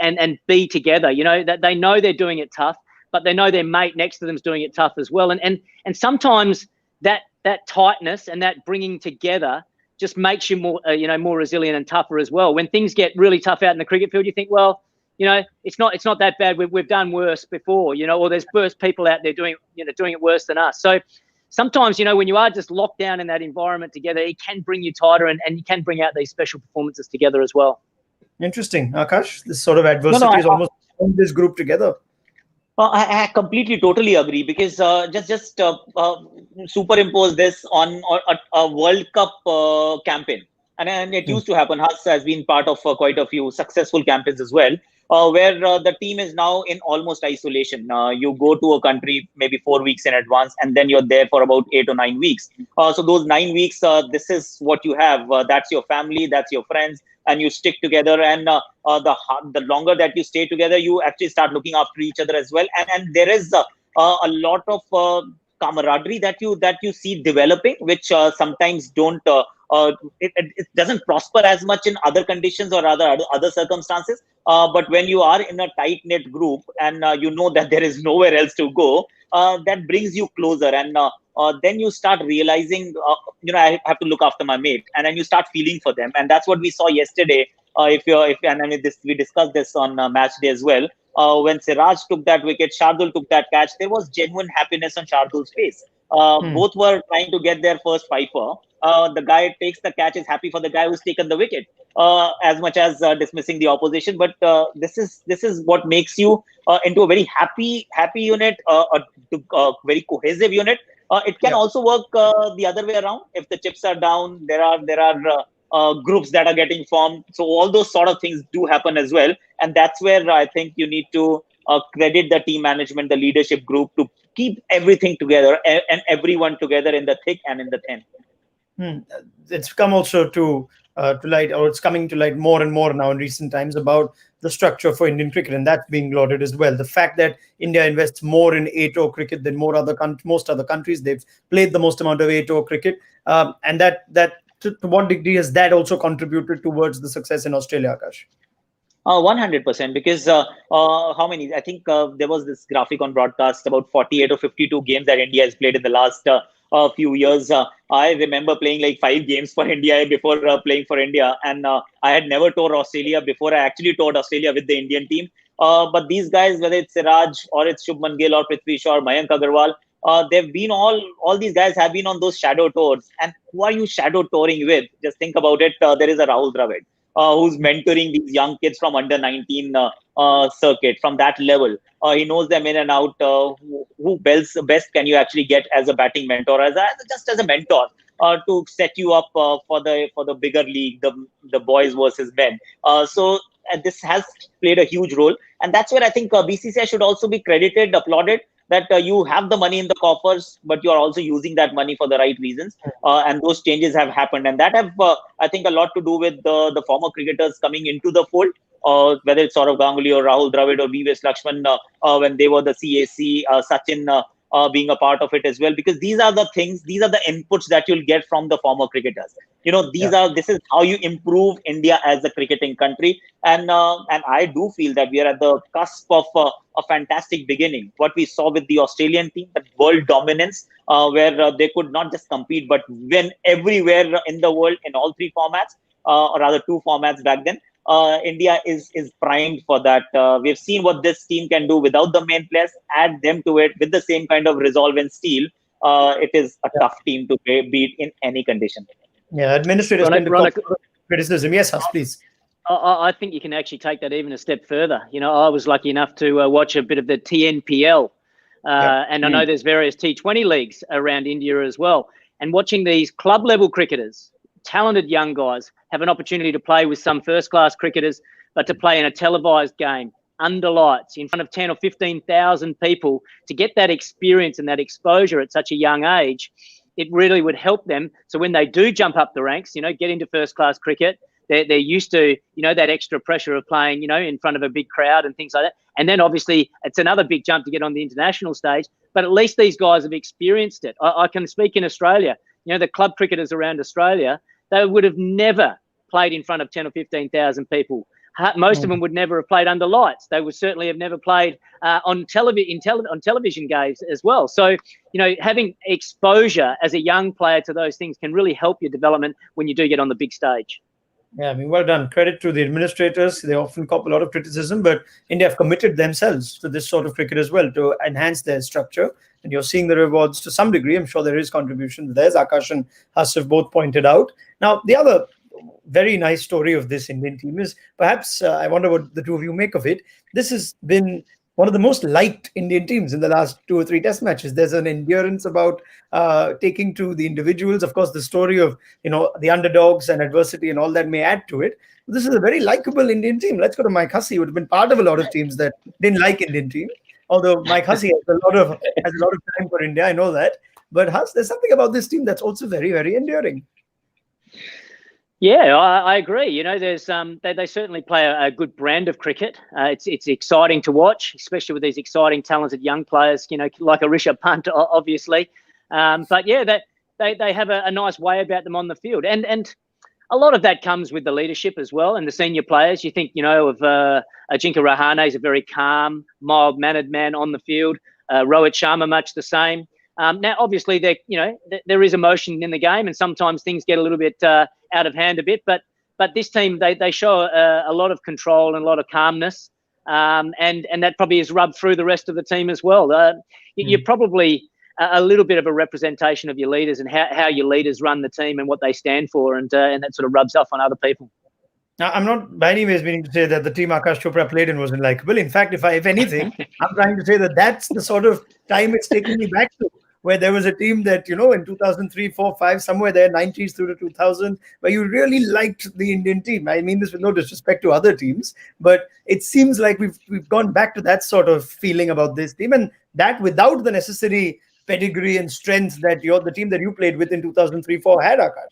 and be together. That they know they're doing it tough, but they know their mate next to them is doing it tough as well. And sometimes that tightness and that bringing together just makes you more more resilient and tougher as well. When things get really tough out in the cricket field, you think, well, it's not that bad. We've done worse before, or there's worse people out there doing it worse than us. So sometimes, when you are just locked down in that environment together, it can bring you tighter, and you can bring out these special performances together as well. Interesting, Akash. This sort of adversity is almost bound this group together. I completely, totally agree, because just superimpose this on a World Cup campaign. And it used to happen. Hus has been part of quite a few successful campaigns as well, where the team is now in almost isolation. You go to a country maybe 4 weeks in advance, and then you're there for about 8 or 9 weeks. So those 9 weeks, this is what you have. That's your family, that's your friends, and you stick together. And the longer that you stay together, you actually start looking after each other as well. And there is a lot of camaraderie that you see developing, which sometimes don't. It doesn't prosper as much in other conditions or other circumstances. But when you are in a tight-knit group, and you know that there is nowhere else to go, that brings you closer. And then you start realizing, I have to look after my mate, and then you start feeling for them. And that's what we saw yesterday. We discussed this on match day as well. When Siraj took that wicket, Shardul took that catch, there was genuine happiness on Shardul's face. Both were trying to get their first fifer. The guy takes the catch, is happy for the guy who's taken the wicket, as much as dismissing the opposition. But this is what makes you into a very happy unit, a very cohesive unit. It can also work the other way around. If the chips are down, there are groups that are getting formed. So all those sort of things do happen as well. And that's where I think you need to credit the team management, the leadership group, to keep everything together and everyone together in the thick and in the thin. It's come also to light, or it's coming to light more and more now in recent times about the structure for Indian cricket, and that's being lauded as well. The fact that India invests more in eight-over cricket than most other countries, they've played the most amount of eight-over cricket, and that to what degree has that also contributed towards the success in Australia, Akash? 100%, because how many? I think there was this graphic on broadcast about 48 or 52 games that India has played in the last few years. I remember playing like 5 games for India before playing for India, and I had never toured Australia before. I actually toured Australia with the Indian team. But these guys, whether it's Siraj or it's Shubman Gill or Prithvi Shaw or Mayank Agarwal, they've been all these guys have been on those shadow tours. And who are you shadow touring with? Just think about it. There is a Rahul Dravid, who's mentoring these young kids from under 19 circuit from that level. He knows them in and out. Who best can you actually get as a batting mentor, just as a mentor, to set you up for the bigger league, the boys versus men. So this has played a huge role, and that's where I think BCCI should also be credited, applauded, that you have the money in the coffers, but you are also using that money for the right reasons. And those changes have happened. And that have, I think, a lot to do with the former cricketers coming into the fold, whether it's Saurav Ganguly or Rahul Dravid or V.V.S. Lakshman, when they were the CAC, Sachin being a part of it as well. Because these are the things, these are the inputs that you'll get from the former cricketers. This is how you improve India as a cricketing country. And I do feel that we are at the cusp of a fantastic beginning. What we saw with the Australian team, that world dominance, where they could not just compete, but win everywhere in the world in all three formats, or rather two formats back then. India is primed for that. We've seen what this team can do without the main players. Add them to it with the same kind of resolve and steel. It is a tough team to beat in any condition. Yeah, administrators tend to call criticism. Yes, Has, please. I think you can actually take that even a step further. I was lucky enough to watch a bit of the TNPL, and I know there's various T20 leagues around India as well. And watching these club level cricketers, talented young guys, have an opportunity to play with some first-class cricketers, but to play in a televised game under lights in front of 10 or 15,000 people, to get that experience and that exposure at such a young age, it really would help them. So when they do jump up the ranks, get into first-class cricket, they're used to, that extra pressure of playing, in front of a big crowd and things like that. And then obviously it's another big jump to get on the international stage, but at least these guys have experienced it. I can speak in Australia, the club cricketers around Australia, they would have never played in front of 10 or 15,000 people. Most of them would never have played under lights. They would certainly have never played on television games as well. So, having exposure as a young player to those things can really help your development when you do get on the big stage. Yeah, I mean, well done. Credit to the administrators. They often cop a lot of criticism, but India have committed themselves to this sort of cricket as well to enhance their structure. And you're seeing the rewards to some degree. I'm sure there is contribution. There's Akash and Has have both pointed out. Now, the other very nice story of this Indian team is perhaps, I wonder what the two of you make of it. This has been one of the most liked Indian teams in the last 2 or 3 test matches. There's an endurance about taking to the individuals. Of course, the story of, the underdogs and adversity and all that may add to it. But this is a very likable Indian team. Let's go to Mike Hussey, who would have been part of a lot of teams that didn't like Indian team. Although Mike Hussey has a lot of time for India, I know that. But Huss, there's something about this team that's also very, very enduring. Yeah, I agree. There's they certainly play a good brand of cricket. It's exciting to watch, especially with these exciting, talented young players. Like a Rishabh Pant, obviously. But yeah, they have a nice way about them on the field, and a lot of that comes with the leadership as well, and the senior players. You think of Ajinkya Rahane is a very calm, mild-mannered man on the field. Rohit Sharma, much the same. Now, obviously, there is emotion in the game, and sometimes things get a little bit out of hand a bit. But this team, they show a lot of control and a lot of calmness, and that probably has rubbed through the rest of the team as well. You're probably a little bit of a representation of your leaders and how your leaders run the team and what they stand for, and that sort of rubs off on other people. Now, I'm not by any means meaning to say that the team Akash Chopra played in wasn't likable. In fact, if anything, I'm trying to say that that's the sort of time it's taking me back to. where there was a team that, in 2003, 4, 5, somewhere there, 90s through to 2000, where you really liked the Indian team. I mean this with no disrespect to other teams, but it seems like we've gone back to that sort of feeling about this team, and that without the necessary pedigree and strength that the team that you played with in 2003-4 had, Akash.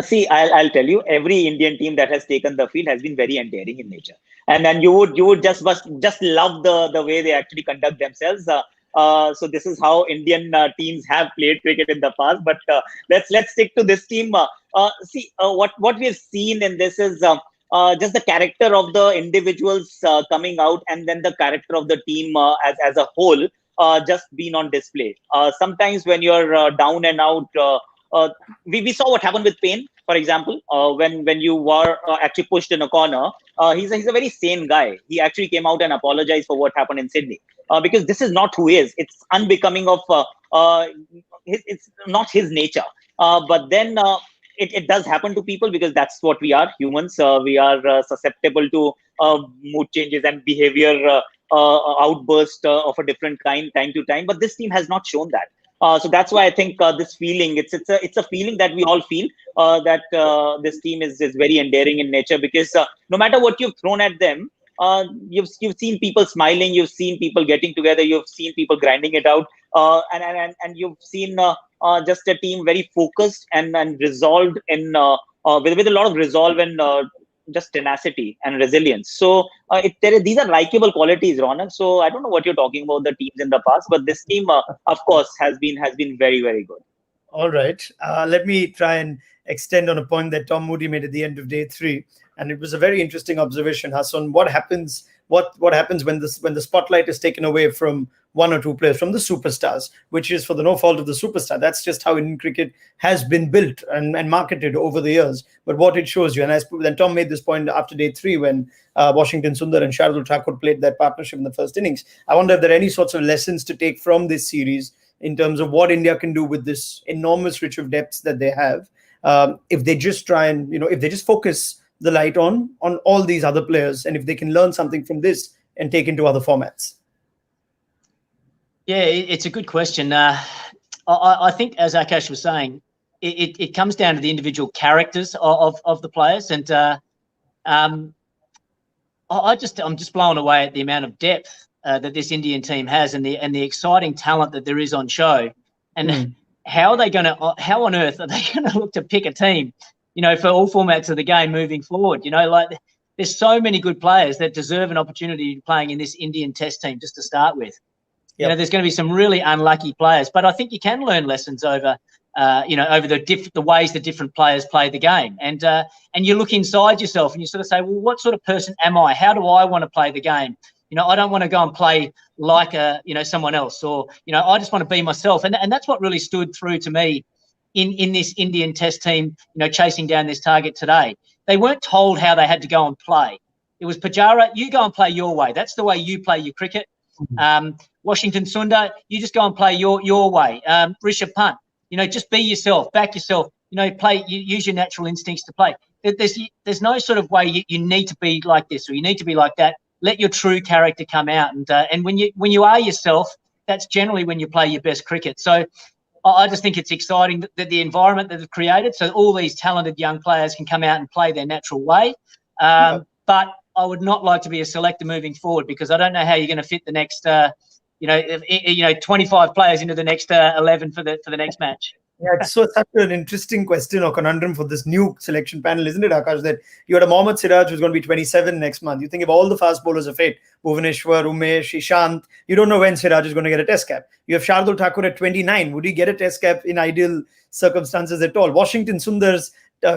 See, I'll tell you, every Indian team that has taken the field has been very endearing in nature, and then you would just love the way they actually conduct themselves. So this is how Indian teams have played cricket in the past. But let's stick to this team. See, what we've seen in this is just the character of the individuals coming out, and then the character of the team as a whole just been on display. Sometimes when you're down and out. We saw what happened with Payne, for example, when you were actually pushed in a corner. He's a very sane guy. He actually came out and apologized for what happened in Sydney, because this is not who he is. It's unbecoming of it's not his nature. But then it does happen to people, because that's what we are, humans. We are susceptible to mood changes and behavior outburst of a different kind time to time. But this team has not shown that. So that's why I think this feeling, it's a feeling that we all feel, that this team is very endearing in nature, because no matter what you've thrown at them, you've seen people smiling, you've seen people getting together, you've seen people grinding it out, and you've seen just a team very focused and resolved in with a lot of resolve and just tenacity and resilience. So these are likable qualities, Ronak. So I don't know what you're talking about the teams in the past, but this team, of course, has been very, very good. All right. Let me try and extend on a point that Tom Moody made at the end of day 3, and it was a very interesting observation, Hassan. What happens? What happens when the spotlight is taken away from one or two players, from the superstars, which is for the no fault of the superstar. That's just how Indian cricket has been built and marketed over the years. But what it shows you, and then Tom made this point after day 3 when Washington Sundar and Shardul Thakur played that partnership in the first innings. I wonder if there are any sorts of lessons to take from this series in terms of what India can do with this enormous rich of depths that they have, if they just try and, if they just focus the light on all these other players, and if they can learn something from this and take into other formats. Yeah, it's a good question. I think, as Akash was saying, it comes down to the individual characters of the players, and I'm just blown away at the amount of depth that this Indian team has, and the exciting talent that there is on show, and how on earth are they going to look to pick a team, for all formats of the game moving forward? Like, there's so many good players that deserve an opportunity playing in this Indian Test team just to start with. Yep. There's going to be some really unlucky players, but I think you can learn lessons over the ways that different players play the game, and you look inside yourself and you sort of say, well, what sort of person am I? How do I want to play the game? I don't want to go and play like someone else, or I just want to be myself, and that's what really stood through to me in this Indian Test team, chasing down this target today. They weren't told how they had to go and play. It was, Pujara, you go and play your way. That's the way you play your cricket. Washington Sundar, you just go and play your way. Rishabh Pant, just be yourself, back yourself. Use your natural instincts to play. There's no sort of way you need to be like this or you need to be like that. Let your true character come out, and when you are yourself, that's generally when you play your best cricket. So I just think it's exciting that the environment that they've created, so all these talented young players can come out and play their natural way. But I would not like to be a selector moving forward, because I don't know how you're going to fit the next, 25 players into the next 11 for the next match. Yeah, it's such an interesting question or conundrum for this new selection panel, isn't it, Akash? That you had a Mohammad Siraj who's going to be 27 next month. You think if all the fast bowlers are fit, Bhuvaneshwar, Umesh, Ishant, you don't know when Siraj is going to get a test cap. You have Shardul Thakur at 29. Would he get a test cap in ideal circumstances at all? Washington Sundar's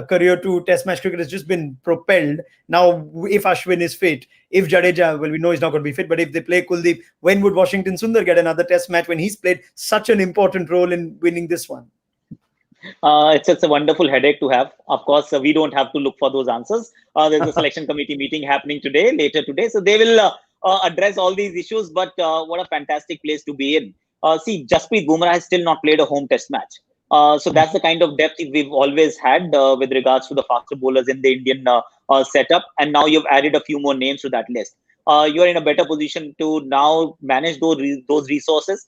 career to test match cricket has just been propelled. Now, if Ashwin is fit, if Jadeja, well, we know he's not going to be fit, but if they play Kuldeep, when would Washington Sundar get another test match when he's played such an important role in winning this one? It's a wonderful headache to have. Of course, we don't have to look for those answers. There's a selection committee meeting happening later today. So they will address all these issues. But what a fantastic place to be in. See, Jasprit Bumrah has still not played a home test match. So that's the kind of depth we've always had with regards to the faster bowlers in the Indian setup. And now you've added a few more names to that list. you're in a better position to now manage those resources,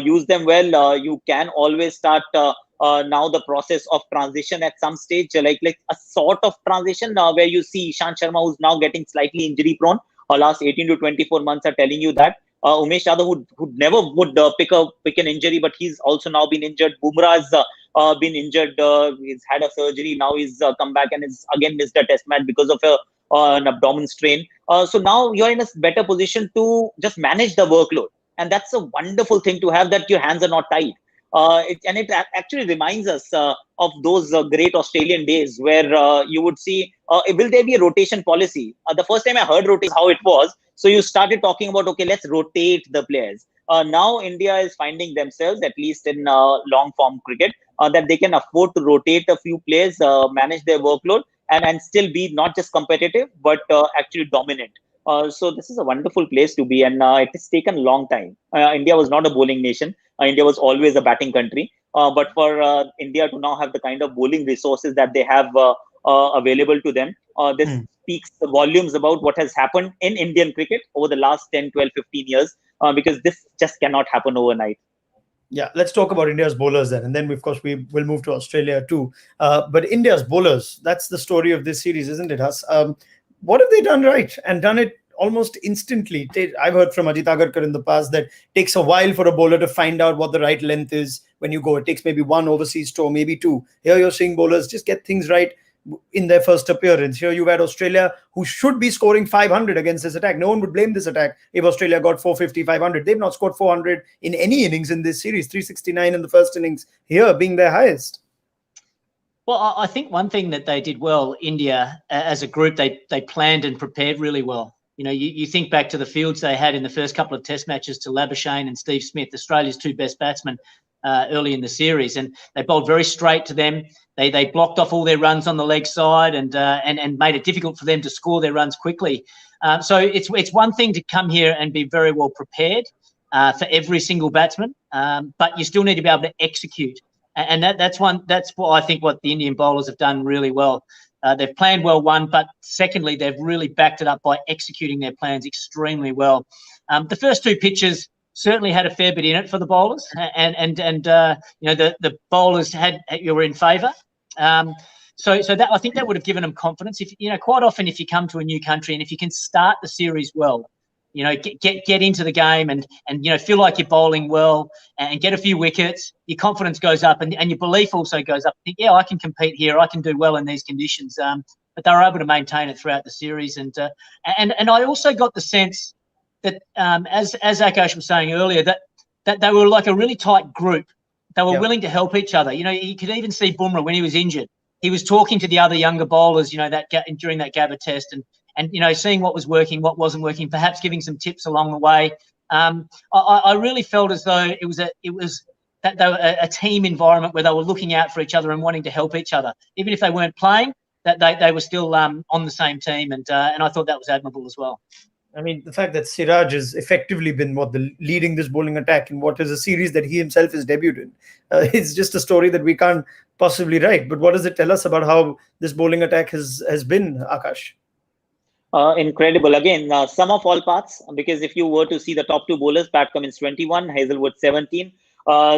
use them well. You can always start now the process of transition at some stage, like a sort of transition where you see Ishant Sharma, who's now getting slightly injury prone. Last 18 to 24 months are telling you that. Umesh Yadav, who never would pick an injury, but he's also now been injured. Bumrah has been injured. He's had a surgery. Now he's come back and is again missed a test match because of an abdomen strain. So now you're in a better position to just manage the workload. And that's a wonderful thing to have, that your hands are not tied. It actually reminds us of those great Australian days where you would see, will there be a rotation policy? The first time I heard rotation, how it was. So you started talking about, okay, let's rotate the players. Now India is finding themselves, at least in long form cricket, that they can afford to rotate a few players, manage their workload, and still be not just competitive, but actually dominant. So this is a wonderful place to be, and it has taken a long time. India was not a bowling nation. India was always a batting country. But for India to now have the kind of bowling resources that they have available to them, this speaks volumes about what has happened in Indian cricket over the last 10, 12, 15 years, because this just cannot happen overnight. Yeah, let's talk about India's bowlers then. And then, of course, we will move to Australia too. But India's bowlers, that's the story of this series, isn't it, Has? What have they done right and done it almost instantly? I've heard from Ajit Agarkar in the past that it takes a while for a bowler to find out what the right length is when you go. It takes maybe one overseas tour, maybe two. Here you're seeing bowlers just get things right in their first appearance. Here you've had Australia, who should be scoring 500 against this attack. No one would blame this attack if Australia got 450, 500. They've not scored 400 in any innings in this series. 369 in the first innings, here being their highest. Well, I think one thing that they did well, India, as a group, they planned and prepared really well. You know, you think back to the fields they had in the first couple of test matches to Labuschagne and Steve Smith, Australia's two best batsmen early in the series, and they bowled very straight to them. They blocked off all their runs on the leg side and made it difficult for them to score their runs quickly. So it's one thing to come here and be very well prepared for every single batsman, but you still need to be able to execute. And that's what I think what the Indian bowlers have done really well. They've planned well, one, but secondly, they've really backed it up by executing their plans extremely well. The first two pitches certainly had a fair bit in it for the bowlers, and the bowlers were in favour. So that, I think that would have given them confidence. If quite often if you come to a new country and if you can start the series well, get into the game and feel like you're bowling well and get a few wickets, your confidence goes up and your belief also goes up. Think, yeah, I can compete here. I can do well in these conditions. But they were able to maintain it throughout the series. And I also got the sense that, as Akash was saying earlier, that they were like a really tight group. They were willing to help each other. You could even see Bumrah when he was injured. He was talking to the other younger bowlers, during that Gabba test and seeing what was working, what wasn't working, perhaps giving some tips along the way. I really felt as though it was that they were a team environment where they were looking out for each other and wanting to help each other, even if they weren't playing. That they were still on the same team, and I thought that was admirable as well. I mean, the fact that Siraj has effectively been leading this bowling attack in what is a series that he himself is debuted in. It's just a story that we can't possibly write. But what does it tell us about how this bowling attack has been, Akash? Incredible. Again, sum of all parts, because if you were to see the top two bowlers, Pat Cummins 21, Hazelwood 17.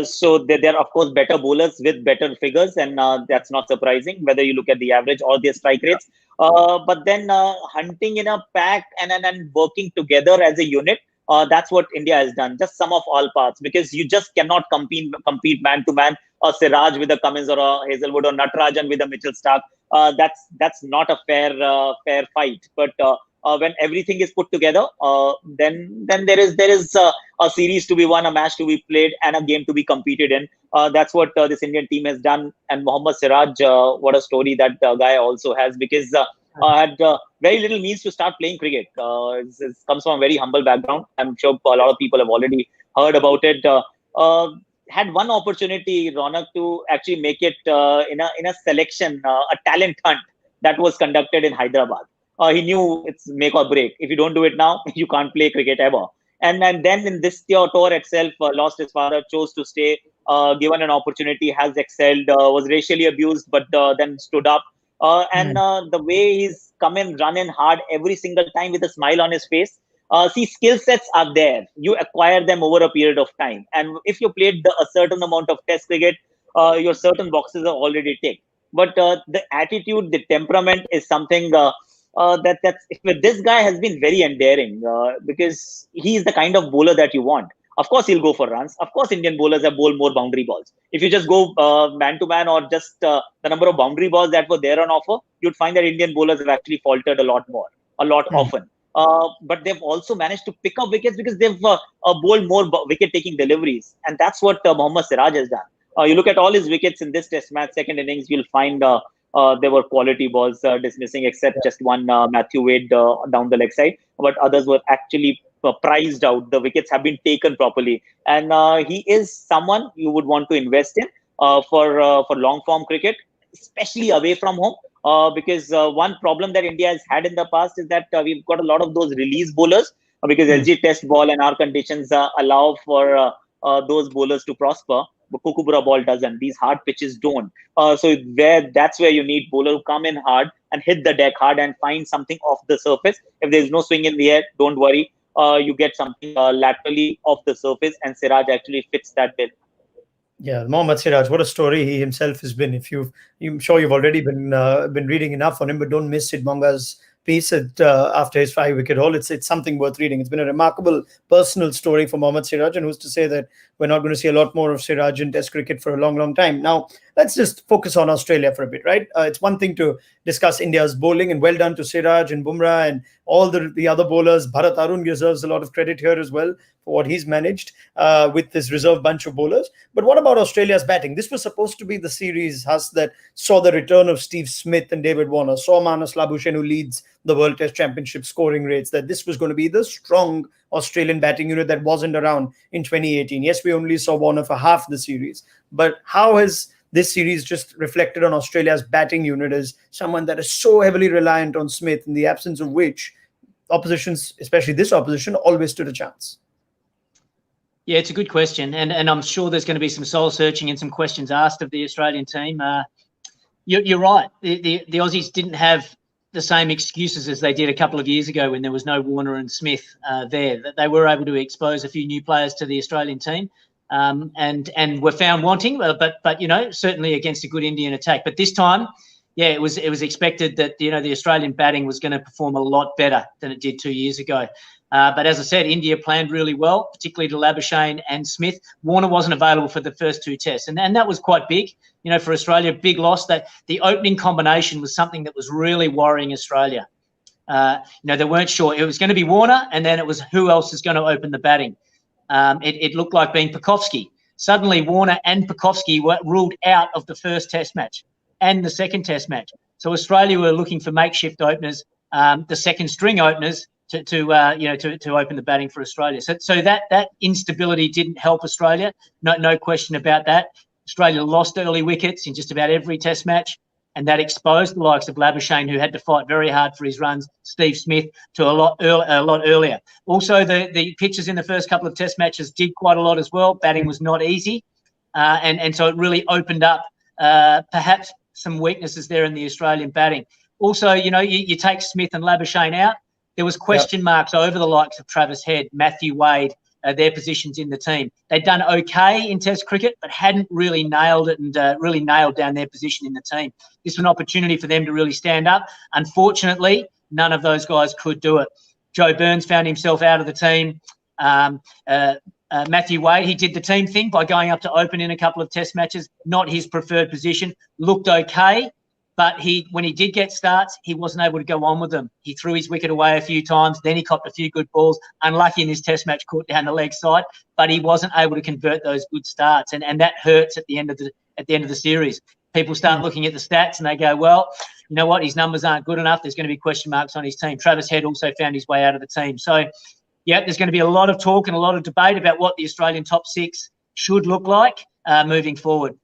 So there are, of course, better bowlers with better figures, and that's not surprising, whether you look at the average or their strike rates. But then hunting in a pack and working together as a unit, that's what India has done. Just sum of all parts, because you just cannot compete man to man. Siraj with a Cummins or a Hazelwood or Natarajan with a Mitchell Stark. That's not a fair fight. But when everything is put together, then there is a series to be won, a match to be played, and a game to be competed in. That's what this Indian team has done. And Mohammad Siraj, what a story that guy also has, because had very little means to start playing cricket. It comes from a very humble background. I'm sure a lot of people have already heard about it. Had one opportunity, Ronak, to actually make it in a selection, a talent hunt that was conducted in Hyderabad. He knew it's make or break. If you don't do it now, you can't play cricket ever. And then in this tour itself, lost his father, chose to stay, given an opportunity, has excelled, was racially abused, but then stood up. The way he's come in, run in hard every single time with a smile on his face, See, skill sets are there. You acquire them over a period of time. And if you played a certain amount of test cricket, your certain boxes are already ticked. But the attitude, the temperament is something that's with this guy has been very endearing because he is the kind of bowler that you want. Of course, he'll go for runs. Of course, Indian bowlers have bowled more boundary balls. If you just go man to man or just the number of boundary balls that were there on offer, you'd find that Indian bowlers have actually faltered a lot more, a lot often. But they've also managed to pick up wickets because they've bowled more wicket-taking deliveries, and that's what Mohammad Siraj has done. You look at all his wickets in this Test match, second innings, you'll find there were quality balls dismissing, except just one Matthew Wade down the leg side, but others were actually prized out. The wickets have been taken properly, and he is someone you would want to invest in for long form cricket, especially away from home. Because one problem that India has had in the past is that we've got a lot of those release bowlers because LG Test ball and our conditions allow for those bowlers to prosper. But Kukubura ball doesn't. These hard pitches don't. So that's where you need bowler who come in hard and hit the deck hard and find something off the surface. If there's no swing in the air, don't worry. You get something laterally off the surface, and Siraj actually fits that bill. Yeah, Mohammad Siraj, what a story he himself has been. I'm sure you've already been reading enough on him, but don't miss Sid Monga's piece after his 5-wicket haul. It's something worth reading. It's been a remarkable personal story for Mohammad Siraj, and who's to say that we're not going to see a lot more of Siraj in Test cricket for a long, long time. Now, let's just focus on Australia for a bit, right? It's one thing to discuss India's bowling, and well done to Siraj and Bumrah and all the other bowlers. Bharat Arun deserves a lot of credit here as well for what he's managed with this reserve bunch of bowlers. But what about Australia's batting? This was supposed to be the series, Huss, that saw the return of Steve Smith and David Warner, saw Manas Labuschagne, who leads the World Test Championship scoring rates, that this was going to be the strong Australian batting unit that wasn't around in 2018. Yes, we only saw Warner for half the series. But how has this series just reflected on Australia's batting unit as someone that is so heavily reliant on Smith, in the absence of which oppositions, especially this opposition, always stood a chance? Yeah, it's a good question, and I'm sure there's going to be some soul searching and some questions asked of the Australian team. You're right. The Aussies didn't have the same excuses as they did a couple of years ago when there was no Warner and Smith there. They were able to expose a few new players to the Australian team, and were found wanting, but certainly against a good Indian attack. But this time, yeah, it was expected that the Australian batting was going to perform a lot better than it did 2 years ago. But as I said, India planned really well, particularly to Labuschagne and Smith. Warner wasn't available for the first two tests, and that was quite big. For Australia, big loss. That the opening combination was something that was really worrying Australia. They weren't sure. It was going to be Warner, and then it was who else is going to open the batting. It looked like being Pucovski. Suddenly, Warner and Pucovski were ruled out of the first Test match and the second Test match. So Australia were looking for makeshift openers, the second string openers, to open the batting for Australia. So that instability didn't help Australia. No question about that. Australia lost early wickets in just about every Test match, and that exposed the likes of Labuschagne, who had to fight very hard for his runs, Steve Smith, to a lot earlier. Also, the pitches in the first couple of Test matches did quite a lot as well. Batting was not easy, and so it really opened up perhaps some weaknesses there in the Australian batting. Also, you take Smith and Labuschagne out. There was question marks over the likes of Travis Head, Matthew Wade, their positions in the team. They'd done okay in Test cricket, but hadn't really nailed it and really nailed down their position in the team. This was an opportunity for them to really stand up. Unfortunately, none of those guys could do it. Joe Burns found himself out of the team. Matthew Wade, he did the team thing by going up to open in a couple of Test matches. Not his preferred position. Looked okay. But when he did get starts, he wasn't able to go on with them. He threw his wicket away a few times. Then he copped a few good balls. Unlucky in his Test match, caught down the leg side. But he wasn't able to convert those good starts, and that hurts at the end of the series. People start looking at the stats and they go, well, you know what? His numbers aren't good enough. There's going to be question marks on his team. Travis Head also found his way out of the team. So, yeah, there's going to be a lot of talk and a lot of debate about what the Australian top six should look like moving forward.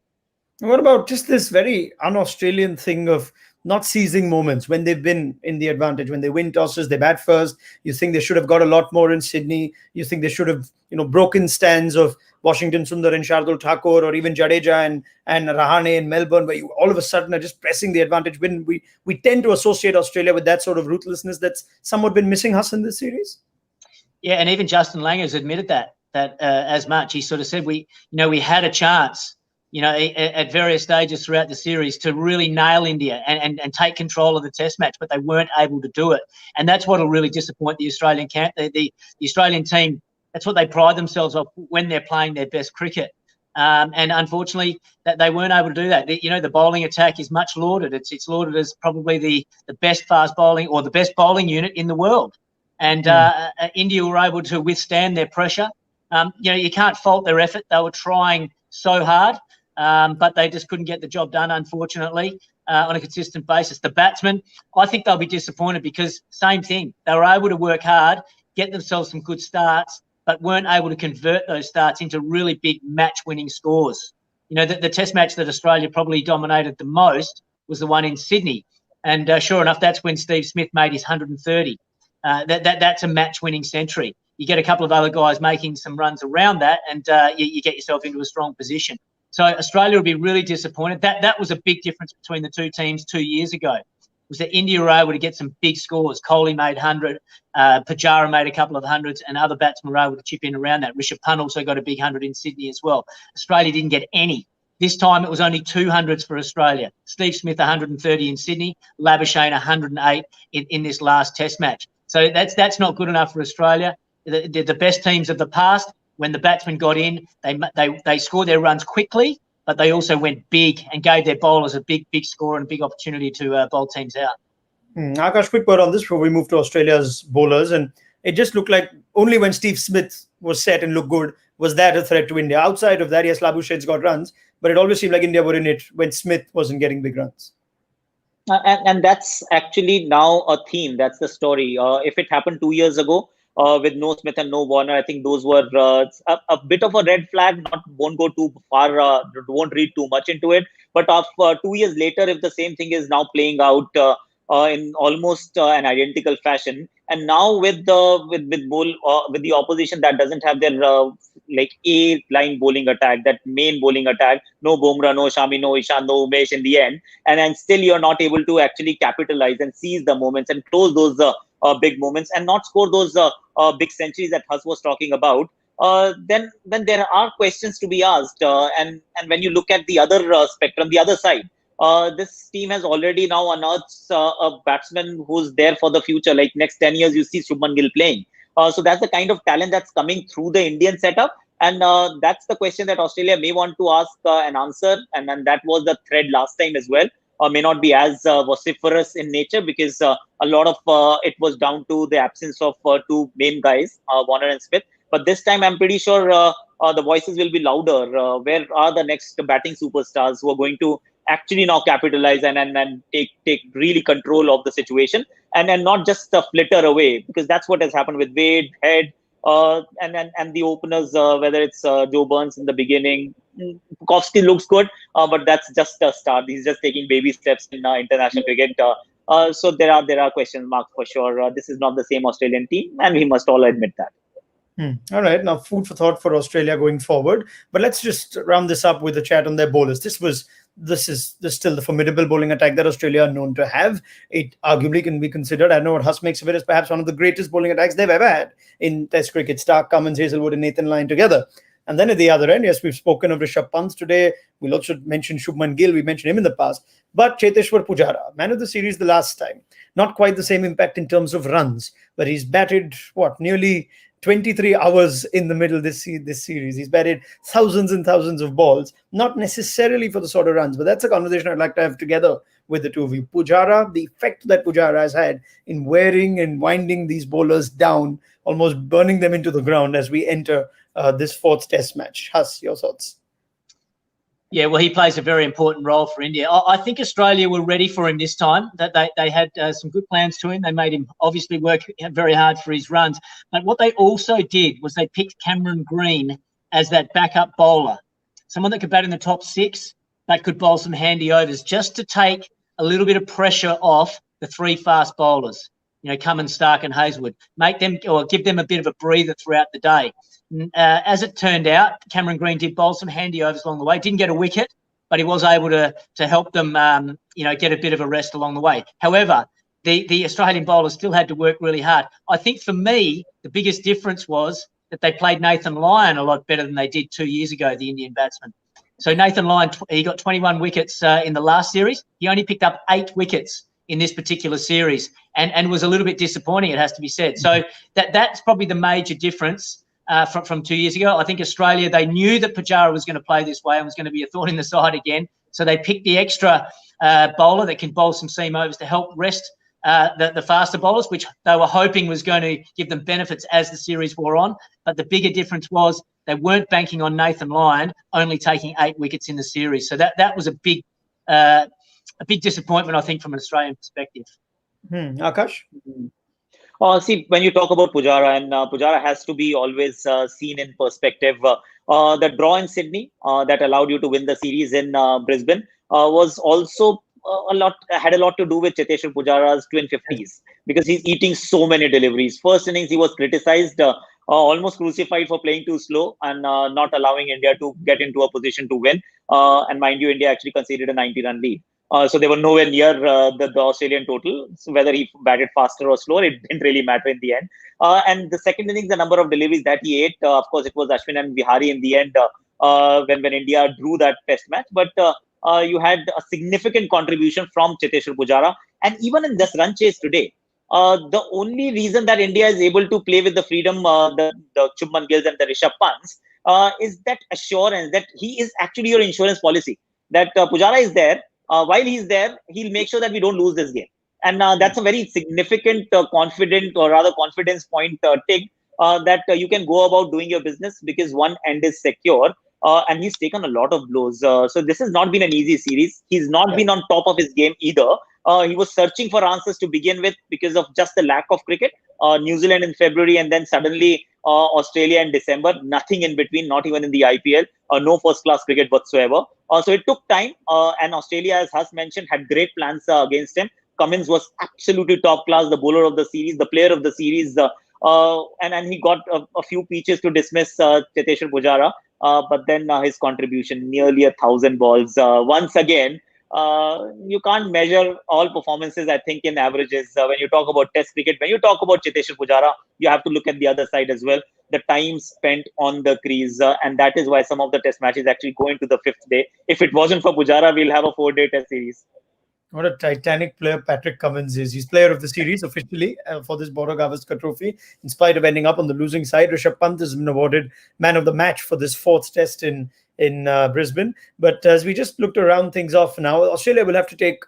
What about just this very un-Australian thing of not seizing moments when they've been in the advantage? When they win tosses, they bat first. You think they should have got a lot more in Sydney. You think they should have, broken stands of Washington Sundar and Shardul Thakur, or even Jadeja and Rahane in Melbourne, where you all of a sudden are just pressing the advantage. When we tend to associate Australia with that sort of ruthlessness that's somewhat been missing us in this series. Yeah, and even Justin Langer's admitted that as much. He sort of said we had a chance, at various stages throughout the series to really nail India and take control of the Test match, but they weren't able to do it. And that's what will really disappoint the Australian camp. The Australian team, that's what they pride themselves on when they're playing their best cricket. And unfortunately, that they weren't able to do that. The bowling attack is much lauded. It's lauded as probably the best fast bowling or the best bowling unit in the world. And India were able to withstand their pressure. You can't fault their effort. They were trying so hard, but they just couldn't get the job done, unfortunately, on a consistent basis. The batsmen, I think they'll be disappointed because same thing. They were able to work hard, get themselves some good starts, but weren't able to convert those starts into really big match-winning scores. The Test match that Australia probably dominated the most was the one in Sydney. And sure enough, that's when Steve Smith made his 130. That's a match-winning century. You get a couple of other guys making some runs around that, and you get yourself into a strong position. So Australia will be really disappointed. That was a big difference between the two teams 2 years ago, was that India were able to get some big scores. Kohli made 100, Pujara made a couple of hundreds, and other batsmen were able to chip in around that. Rishabh Pant also got a big 100 in Sydney as well. Australia didn't get any. This time it was only 200s for Australia. Steve Smith 130 in Sydney, Labuschagne 108 in this last Test match. So that's not good enough for Australia. The best teams of the past, when the batsmen got in, they scored their runs quickly, but they also went big and gave their bowlers a big score and a big opportunity to bowl teams out. Akash, quick word on this before we move to Australia's bowlers. And it just looked like only when Steve Smith was set and looked good was that a threat to India. Outside of that, yes, Labuschagne's got runs, but it always seemed like India were in it when Smith wasn't getting big runs. And that's actually now a theme. That's the story. If it happened 2 years ago with no Smith and no Warner, I think those were a bit of a red flag. Won't go too far. Won't read too much into it. But 2 years later, if the same thing is now playing out in almost an identical fashion, and now with the opposition that doesn't have their A line bowling attack, that main bowling attack, no Bumrah, no Shami, no Ishan, no Umesh in the end, and then still you're not able to actually capitalize and seize the moments and close those big moments and not score those big centuries that Hus was talking about. Then there are questions to be asked. And when you look at the other spectrum, the other side, this team has already now unearthed a batsman who's there for the future. Like next 10 years, you see Shubman Gill playing. So that's the kind of talent that's coming through the Indian setup. And that's the question that Australia may want to ask and answer. And that was the thread last time as well. May not be as vociferous in nature because a lot of it was down to the absence of two main guys, Warner and Smith. But this time, I'm pretty sure the voices will be louder. Where are the next batting superstars who are going to actually now capitalize and take really control of the situation and not just flitter away, because that's what has happened with Wade, Head, and the openers, whether it's Joe Burns in the beginning. Pukovsky looks good, but that's just a start. He's just taking baby steps in international cricket. So there are question marks for sure. This is not the same Australian team, and we must all admit that. All right, now food for thought for Australia going forward. But let's just round this up with a chat on their bowlers. This is still the formidable bowling attack that Australia are known to have. It arguably can be considered, I know what Hus makes of it, as perhaps one of the greatest bowling attacks they've ever had in Test cricket. Stark, Cummins, Hazelwood and Nathan Lyon together. And then at the other end, yes, we've spoken of Rishabh Pant today. We'll also mention Shubman Gill. We mentioned him in the past. But Cheteshwar Pujara, man of the series the last time. Not quite the same impact in terms of runs, but he's batted, nearly 23 hours in the middle this series. He's batted thousands and thousands of balls, not necessarily for the sort of runs, but that's a conversation I'd like to have together with the two of you. Pujara, the effect that Pujara has had in wearing and winding these bowlers down, almost burning them into the ground as we enter this fourth Test match. Hus, your thoughts? Yeah, well, he plays a very important role for India. I think Australia were ready for him this time. That they had some good plans to him. They made him obviously work very hard for his runs. But what they also did was they picked Cameron Green as that backup bowler, someone that could bat in the top six, that could bowl some handy overs, just to take a little bit of pressure off the three fast bowlers. Cummins, Stark and Hazelwood. Make them, or give them a bit of a breather throughout the day. As it turned out, Cameron Green did bowl some handy overs along the way. Didn't get a wicket, but he was able to help them, get a bit of a rest along the way. However, the Australian bowlers still had to work really hard. I think for me, the biggest difference was that they played Nathan Lyon a lot better than they did 2 years ago, the Indian batsman. So Nathan Lyon, he got 21 wickets in the last series. He only picked up 8 wickets in this particular series and was a little bit disappointing, it has to be said. So that's probably the major difference from 2 years ago. I think Australia, they knew that Pujara was going to play this way and was going to be a thorn in the side again. So they picked the extra bowler that can bowl some seam overs to help rest the faster bowlers, which they were hoping was going to give them benefits as the series wore on. But the bigger difference was they weren't banking on Nathan Lyon only taking 8 wickets in the series. So that was a big disappointment, I think, from an Australian perspective. Akash? See, when you talk about Pujara, and Pujara has to be always seen in perspective. The draw in Sydney that allowed you to win the series in Brisbane was also had a lot to do with Cheteshwar Pujara's twin 50s, because he's eating so many deliveries. First innings, he was criticized, almost crucified for playing too slow and not allowing India to get into a position to win. And mind you, India actually conceded a 90-run lead. So they were nowhere near the Australian total. So whether he batted faster or slower, it didn't really matter in the end. And the second innings, the number of deliveries that he ate, of course, it was Ashwin and Vihari in the end when India drew that test match. But you had a significant contribution from Cheteshwar Pujara. And even in this run chase today, the only reason that India is able to play with the freedom, the Chubman Gills and the Rishabh Pants, is that assurance that he is actually your insurance policy. That Pujara is there. While he's there, he'll make sure that we don't lose this game. And that's a very significant, confidence point take that you can go about doing your business, because one end is secure. And he's taken a lot of blows. So this has not been an easy series. He's not been on top of his game either. He was searching for answers to begin with because of just the lack of cricket. New Zealand in February, and then suddenly Australia in December. Nothing in between, not even in the IPL. No first-class cricket whatsoever. So it took time. And Australia, as Has mentioned, had great plans against him. Cummins was absolutely top class, the bowler of the series, the player of the series. And he got a few pitches to dismiss Cheteshwar Pujara. But then his contribution, nearly 1,000 balls. Once again, you can't measure all performances, I think, in averages. When you talk about Test cricket, when you talk about Cheteshwar Pujara, you have to look at the other side as well. The time spent on the crease, and that is why some of the Test matches actually go into the 5th day. If it wasn't for Pujara, we'll have a 4-day Test series. What a titanic player Patrick Cummins is. He's player of the series officially for this Border Gavaskar Trophy. In spite of ending up on the losing side, Rishabh Pant has been awarded man of the match for this 4th Test in Brisbane. But as we just looked around things off now, Australia will have to take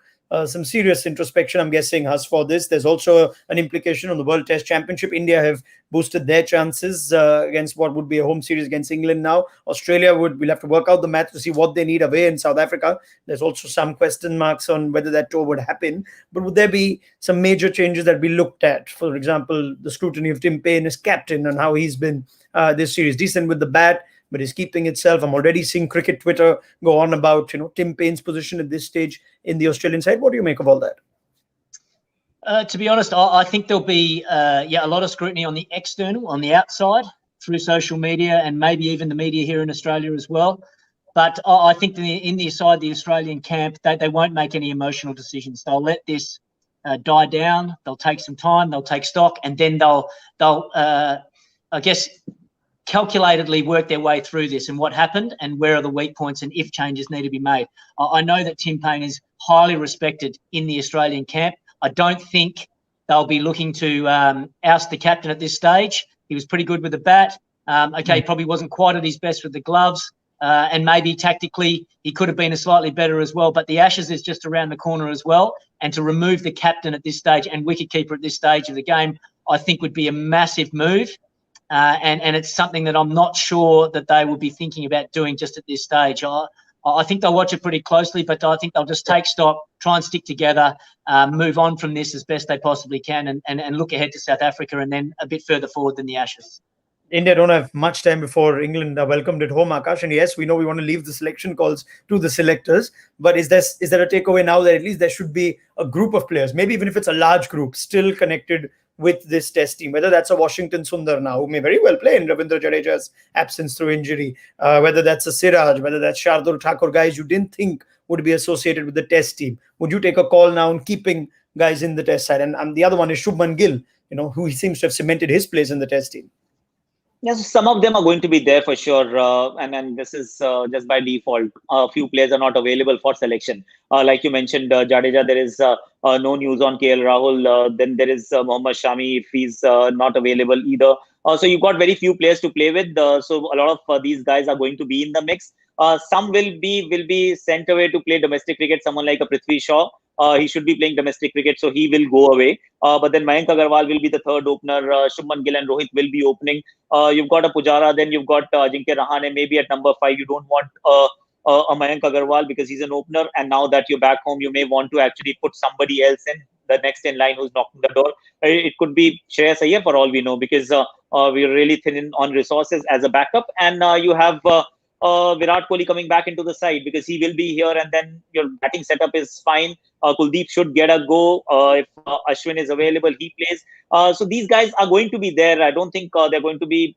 some serious introspection, I'm guessing, Has, for this. There's also an implication on the World Test Championship. India have boosted their chances against what would be a home series against England now. Australia will have to work out the math to see what they need away in South Africa. There's also some question marks on whether that tour would happen. But would there be some major changes that we looked at? For example, the scrutiny of Tim Paine as captain and how he's been this series. Decent with the bat, but he's keeping itself. I'm already seeing cricket Twitter go on about Tim Paine's position at this stage in the Australian side. What do you make of all that? To be honest, I think there'll be a lot of scrutiny on the external, on the outside, through social media and maybe even the media here in Australia as well. But I think inside the Australian camp, they won't make any emotional decisions. They'll let this die down. They'll take some time. They'll take stock, and then they'll I guess, calculatedly work their way through this and what happened and where are the weak points and if changes need to be made. I know that Tim Paine is highly respected in the Australian camp. I don't think they'll be looking to oust the captain at this stage. He was pretty good with the bat. He probably wasn't quite at his best with the gloves. And maybe tactically he could have been a slightly better as well. But the Ashes is just around the corner as well. And to remove the captain at this stage and wicketkeeper at this stage of the game, I think would be a massive move. And it's something that I'm not sure that they will be thinking about doing just at this stage. I think they'll watch it pretty closely, but I think they'll just take stock, try and stick together, move on from this as best they possibly can and look ahead to South Africa and then a bit further forward than the Ashes. India don't have much time before England are welcomed at home, Akash. And yes, we know we want to leave the selection calls to the selectors. But is there a takeaway now that at least there should be a group of players, maybe even if it's a large group, still connected with this Test team, whether that's a Washington Sundar now, who may very well play in Ravindra Jadeja's absence through injury, whether that's a Siraj, whether that's Shardul Thakur, guys you didn't think would be associated with the Test team. Would you take a call now on keeping guys in the Test side, and the other one is Shubman Gill, who he seems to have cemented his place in the Test team. Yes, some of them are going to be there for sure, and this is just by default. A few players are not available for selection. Like you mentioned, Jadeja, there is no news on KL Rahul. Then there is Mohammad Shami, if he's not available either. So you've got very few players to play with. So a lot of these guys are going to be in the mix. Some will be sent away to play domestic cricket. Someone like a Prithvi Shaw, he should be playing domestic cricket, so he will go away. But then Mayank Agarwal will be the third opener. Shubman Gill and Rohit will be opening. You've got a Pujara, then you've got Ajinkya Rahane, maybe at number 5. You don't want a Mayank Agarwal because he's an opener, and now that you're back home, you may want to actually put somebody else in the next in line who's knocking the door. It could be Shreyas Iyer for all we know, because we're really thin on resources as a backup, and you have Virat Kohli coming back into the side because he will be here, and then your batting setup is fine. Kuldeep should get a go. If Ashwin is available, he plays. So these guys are going to be there. I don't think they're going to be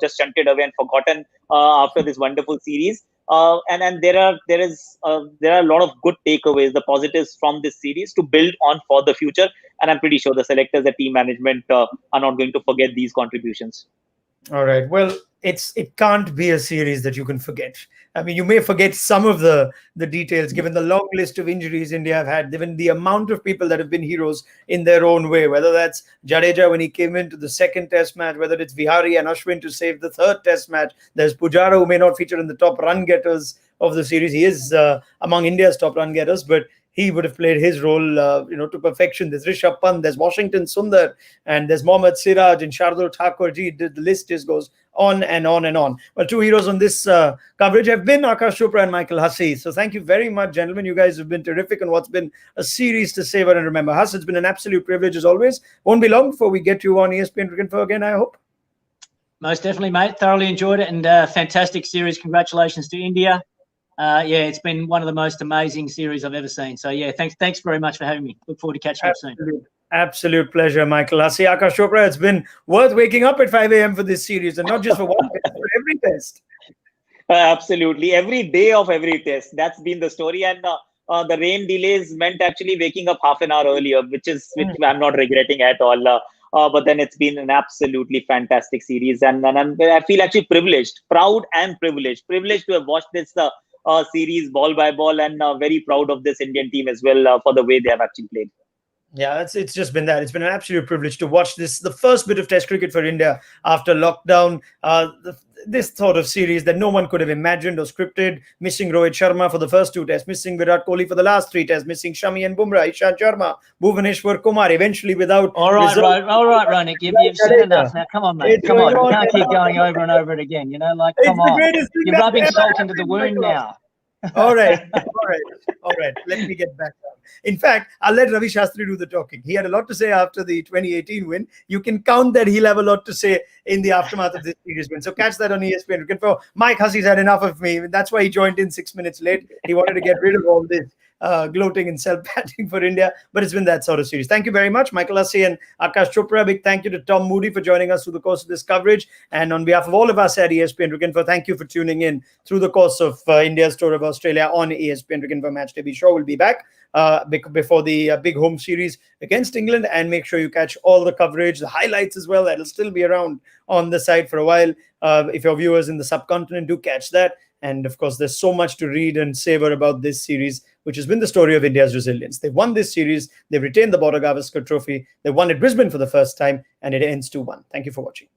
just shunted away and forgotten after this wonderful series. And there are a lot of good takeaways, the positives from this series to build on for the future. And I'm pretty sure the selectors, the team management are not going to forget these contributions. All right. Well, it can't be a series that you can forget. I mean, you may forget some of the details given the long list of injuries India have had, given the amount of people that have been heroes in their own way, whether that's Jadeja when he came into the second Test match, whether it's Vihari and Ashwin to save the third Test match. There's Pujara, who may not feature in the top run getters of the series. He is among India's top run getters, but he would have played his role, to perfection. There's Rishabh Pant, there's Washington Sundar, and there's Mohammad Siraj and Shardul Thakur. The list just goes on and on and on. Well, two heroes on this coverage have been Akash Chopra and Michael Hussey. So thank you very much, gentlemen. You guys have been terrific on what's been a series to savor and remember. Huss, it's been an absolute privilege as always. Won't be long before we get you on ESPN Cricket Info again, I hope. Most definitely, mate. Thoroughly enjoyed it, and fantastic series. Congratulations to India. It's been one of the most amazing series I've ever seen. So, thanks very much for having me. Look forward to catching up soon. Absolute pleasure, Michael Hussey. Akash Chopra, it's been worth waking up at 5 a.m. for this series, and not just for one test, for every test. Absolutely. Every day of every test. That's been the story. And the rain delays meant actually waking up half an hour earlier, which I'm not regretting at all. But then it's been an absolutely fantastic series. And I feel actually privileged, proud and privileged to have watched this series ball by ball, and very proud of this Indian team as well for the way they have actually played. Yeah, it's just been that. It's been an absolute privilege to watch this, the first bit of Test cricket for India after lockdown. This sort of series that no one could have imagined or scripted. Missing Rohit Sharma for the first 2 tests, missing Virat Kohli for the last 3 tests, missing Shami and Bumrah, Ishant Sharma, Bhuvaneshwar Kumar, eventually without... All right, Ronik, you've said enough now. Come on, mate. Come on. You can't keep going over and over it again. Come on. You're rubbing salt into the wound now. All right. Let me get back down. In fact, I'll let Ravi Shastri do the talking. He had a lot to say after the 2018 win. You can count that he'll have a lot to say in the aftermath of this series win. So catch that on ESPN. Mike Hussey's had enough of me. That's why he joined in 6 minutes late. He wanted to get rid of all this gloating and self-patting for India. But it's been that sort of series. Thank you very much, Michael Hussey and Akash Chopra. Big thank you to Tom Moody for joining us through the course of this coverage. And on behalf of all of us at ESPN Cricket Info, thank you for tuning in through the course of India's tour of Australia on ESPN Cricket Info Match Day. Be sure we'll be back before the big home series against England, and make sure you catch all the coverage, the highlights as well. That'll still be around on the site for a while. If your viewers in the subcontinent, do catch that. And of course, there's so much to read and savor about this series, which has been the story of India's resilience. They've won this series. They've retained the Border Gavaskar Trophy. They won at Brisbane for the first time, and it ends 2-1. Thank you for watching.